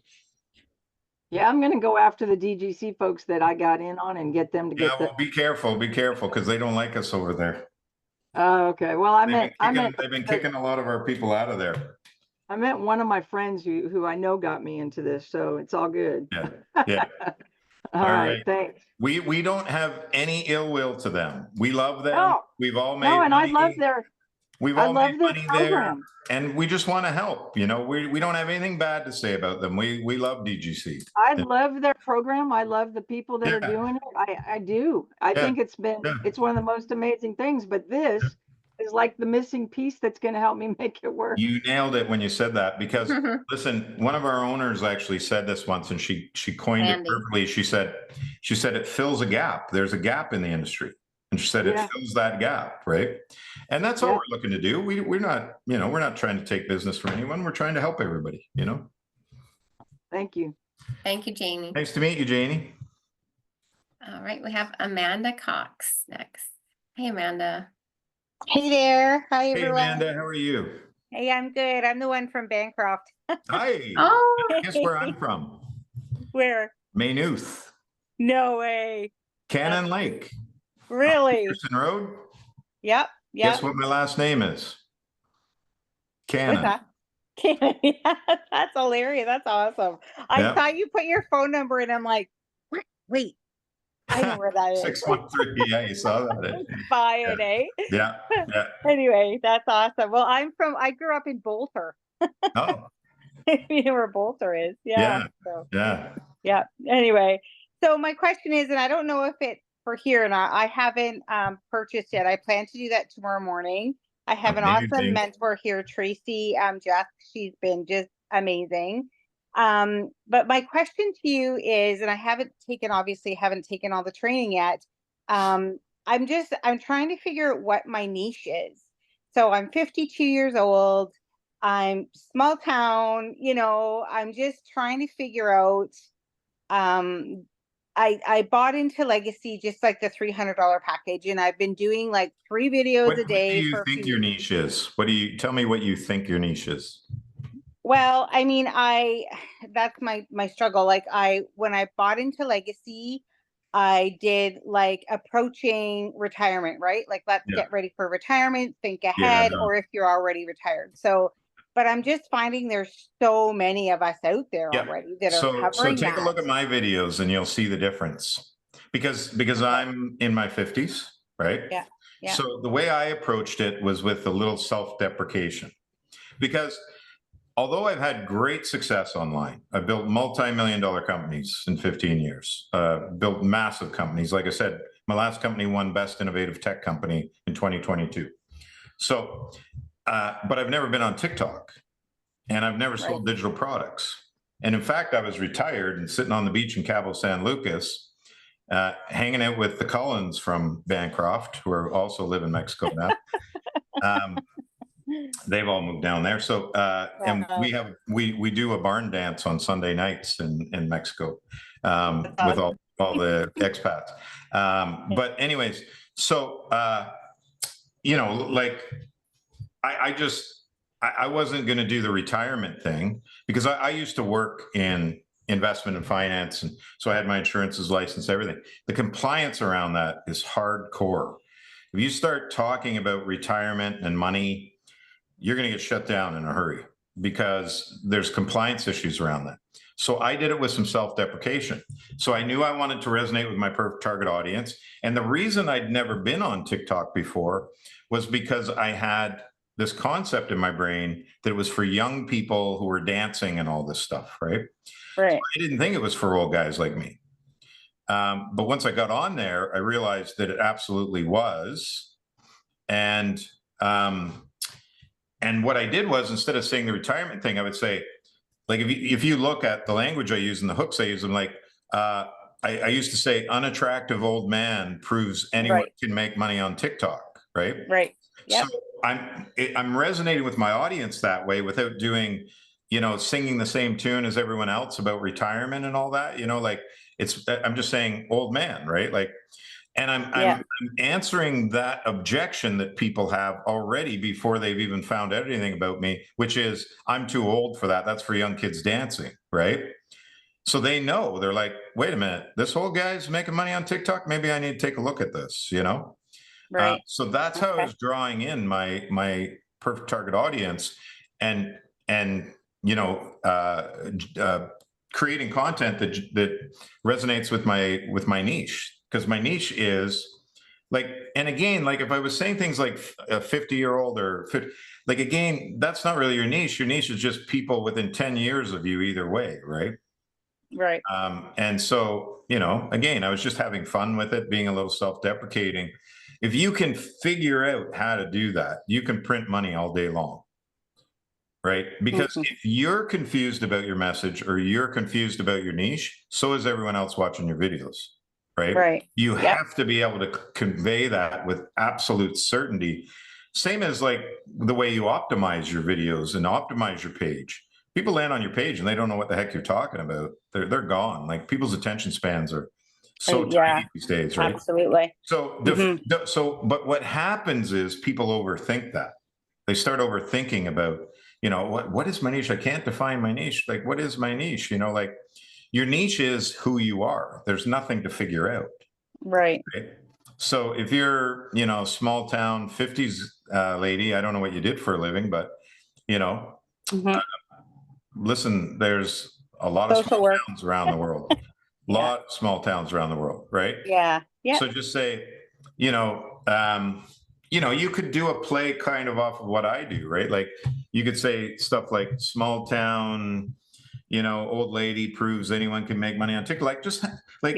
Yeah, I'm gonna go after the DGC folks that I got in on and get them to yeah, get well, be careful, because they don't like us over there. Oh, okay. Well, They've been kicking a lot of our people out of there. I met one of my friends who I know got me into this, so it's all good. Yeah, yeah. All right. Thanks. We don't have any ill will to them. We love them. No, We've all made no, and money. I love their money there, program. and we just want to help. We don't have anything bad to say about them. We love DGC. I love their program. I love the people that are doing it. I do. I think it's one of the most amazing things, but this is like the missing piece that's going to help me make it work. You nailed it when you said that, because listen, one of our owners actually said this once, and she coined it perfectly. She said it fills a gap. There's a gap in the industry. And she said it fills that gap, right? And that's all we're looking to do. We're not trying to take business from anyone. We're trying to help everybody, Thank you. Thank you, Janie. Nice to meet you, Janie. All right, we have Amanda Cox next. Hey, Amanda. Hey there. Hi, Hey, everyone. Amanda, how are you? Hey, I'm good. I'm the one from Bancroft. Hi. Oh, Guess where I'm from? Where? Maynooth. No way. Cannon Lake. Really? Pearson Road. Yep. Guess what my last name is? Cannon. What's that? Yeah, that's hilarious. That's awesome. I thought you put your phone number in. I'm like, wait, I know where that is. 613. Yeah, you saw that. Buy it, eh? Yeah. Anyway, that's awesome. Well, I grew up in Bolter. Oh. You know where Bolter is. Yeah. So, yeah. Anyway, so my question is, and I don't know if it's for here or not, I haven't purchased yet. I plan to do that tomorrow morning. I have an awesome mentor here, Tracy Jess. She's been just amazing. But my question to you is, and I haven't taken all the training yet. I'm trying to figure out what my niche is. So I'm 52 years old. I'm small town, I'm just trying to figure out, I bought into Legacy, just like the $300 package, and I've been doing like 3 videos a day. What do you think your niche is? Tell me what you think your niche is? Well, I mean, that's my struggle. Like when I bought into Legacy, I did like approaching retirement, right? Like, let's get ready for retirement, think ahead, or if you're already retired. So, but I'm just finding there's so many of us out there already that are covering So take a look at my videos and you'll see the difference, because I'm in my 50s, right? Yeah. So the way I approached it was with a little self-deprecation, because although I've had great success online, I've built multi-million-dollar companies in 15 years, built massive companies. Like I said, my last company won Best Innovative Tech Company in 2022. So, but I've never been on TikTok, and I've never sold digital products. And in fact, I was retired and sitting on the beach in Cabo San Lucas, hanging out with the Cullens from Bancroft, who also live in Mexico now. They've all moved down there. So, and we do a barn dance on Sunday nights in Mexico, with all the expats. But anyways, so, like I wasn't going to do the retirement thing, because I used to work in investment and finance. And so I had my insurances license, everything. The compliance around that is hardcore. If you start talking about retirement and money, you're going to get shut down in a hurry because there's compliance issues around that. So I did it with some self-deprecation. So I knew I wanted to resonate with my perfect target audience. And the reason I'd never been on TikTok before was because I had this concept in my brain that it was for young people who were dancing and all this stuff, right? Right. So I didn't think it was for old guys like me. But once I got on there, I realized that it absolutely was. And what I did was, instead of saying the retirement thing, I would say, like, if you look at the language I use and the hooks I use, I'm like, I used to say, unattractive old man proves anyone Right. can make money on TikTok, right? Right. Yep. So I'm resonating with my audience that way without doing, singing the same tune as everyone else about retirement and all that, like I'm just saying old man, right? Like, and I'm answering that objection that people have already before they've even found out anything about me, which is I'm too old for that. That's for young kids dancing, right? So they know, they're like, wait a minute, this old guy's making money on TikTok. Maybe I need to take a look at this, Right. So that's how I was drawing in my perfect target audience, and creating content that resonates with my niche, because my niche is like, and again, like if I was saying things like a 50-year-old or 50, like, again, that's not really your niche. Your niche is just people within 10 years of you either way, right? Right. And so, again, I was just having fun with it, being a little self-deprecating. If you can figure out how to do that, you can print money all day long, right? Because if you're confused about your message or you're confused about your niche, so is everyone else watching your videos, right? Right. You Yep. have to be able to convey that with absolute certainty. Same as like the way you optimize your videos and optimize your page. People land on your page and they don't know what the heck you're talking about. They're gone. Like, people's attention spans are so tiny these days, right? Absolutely. So, but what happens is people overthink that. They start overthinking about, what is my niche? I can't define my niche. Like, what is my niche? Like, your niche is who you are. There's nothing to figure out. Right. Right? So if you're, small town 50s lady, I don't know what you did for a living, but, listen, there's a lot of Social small work. towns around the world. Lot of small towns around the world, right? Yeah. Yeah. So just say, you could do a play kind of off of what I do, right? Like, you could say stuff like small town, old lady proves anyone can make money on TikTok. Like, just like,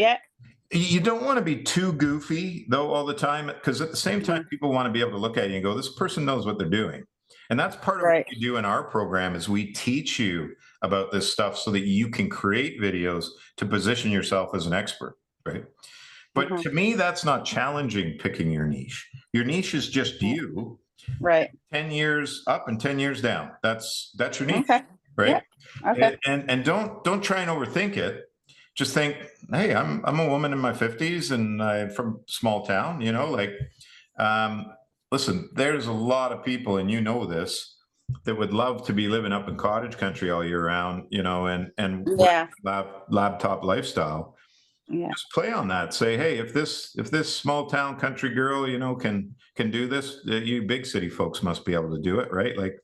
you don't want to be too goofy though all the time, because at the same time, people want to be able to look at you and go, this person knows what they're doing. And that's part of what we do in our program, is we teach you about this stuff so that you can create videos to position yourself as an expert, right? But to me, that's not challenging picking your niche. Your niche is just you. Right. 10 years up and 10 years down. That's your niche, Okay. right? Yeah. Okay. And don't try and overthink it. Just think, hey, I'm a woman in my 50s and I'm from small town, listen, there's a lot of people, and this, that would love to be living up in cottage country all year round, and laptop lifestyle. Yeah. Just play on that. Say, hey, if this small town country girl, can do this, you big city folks must be able to do it, right? Like,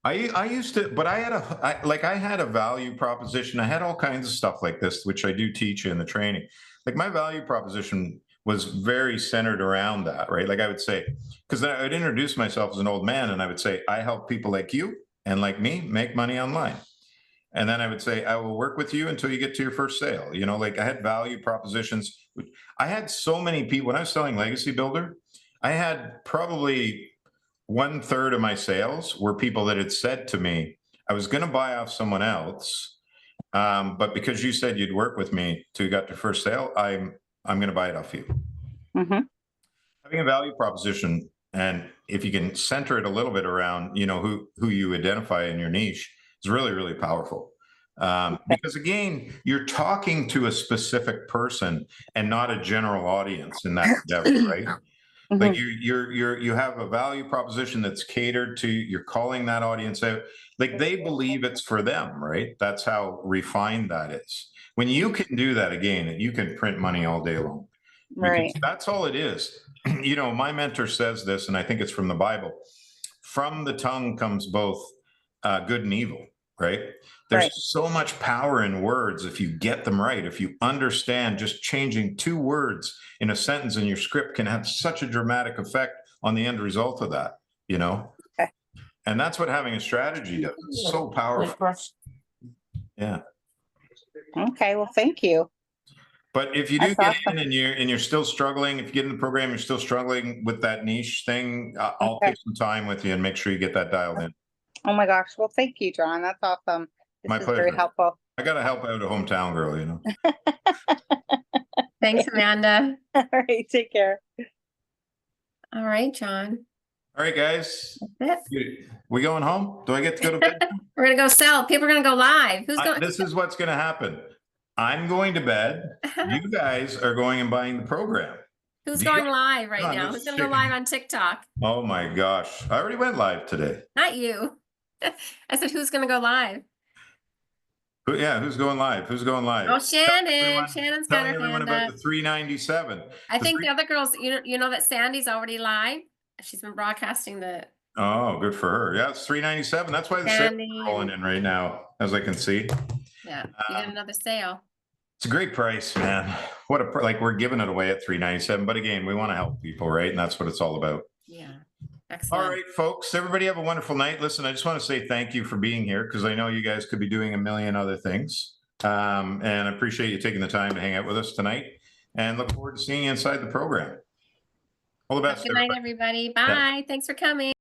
I used to, but I had a value proposition. I had all kinds of stuff like this, which I do teach in the training. Like, my value proposition was very centered around that, right? Like, I would say, because then I would introduce myself as an old man, and I would say, I help people like you and like me make money online. And then I would say, I will work with you until you get to your first sale. Like, I had value propositions. I had so many people when I was selling Legacy Builder. I had probably 1/3 of my sales were people that had said to me, I was going to buy off someone else, but because you said you'd work with me till you got to first sale, I'm going to buy it off you. Having a value proposition, and if you can center it a little bit around, who you identify in your niche, is really, really powerful. Because again, you're talking to a specific person and not a general audience in that endeavor, right? Like you have a value proposition that's catered to, you're calling that audience out. Like they believe it's for them, right? That's how refined that is. When you can do that again, you can print money all day long. Because Right. that's all it is. You know, my mentor says this, and I think it's from the Bible. From the tongue comes both good and evil, right? There's Right. so much power in words if you get them right. If you understand, just changing 2 words in a sentence in your script can have such a dramatic effect on the end result of that, you know? Okay. And that's what having a strategy does. It's so powerful. Yeah. Okay, well, thank you. But if you do That's get in and you're still struggling, if you get in the program, you're still struggling with that niche thing, I'll Okay. take some time with you and make sure you get that dialed in. Oh my gosh, well, thank you, John. That's awesome. This My is very pleasure. helpful. I got to help out a hometown girl, you know? Thanks, Amanda. All right, take care. All right, John. All right, guys. That's it. We going home? Do I get to go to bed? We're gonna go sell. People are gonna go live. Who's going? This is what's going to happen. I'm going to bed. You guys are going and buying the program. Who's Deal? going live right Come on, now? let's Who's gonna go chicken. live on TikTok? Oh my gosh. I already went live today. Not you. I said, who's gonna go live? Yeah, who's going live? Who's going live? Oh, Tell Shannon. everyone- Shannon's got Tell her everyone hand about up. the 397. I the think three- the other girls, you know that Sandy's already live. She's been broadcasting the Oh, good for her. Yeah, it's 397. That's why the sales Sandy. are rolling in right now, as I can see. Yeah, you get another sale. It's a great price, man. What a like we're giving it away at 397. But again, we want to help people, right? And that's what it's all about. Yeah. Excellent. All right, folks. Everybody have a wonderful night. Listen, I just want to say thank you for being here because I know you guys could be doing a million other things. And I appreciate you taking the time to hang out with us tonight. And look forward to seeing you inside the program. All the best. Good night, everybody. Bye. Thanks for coming.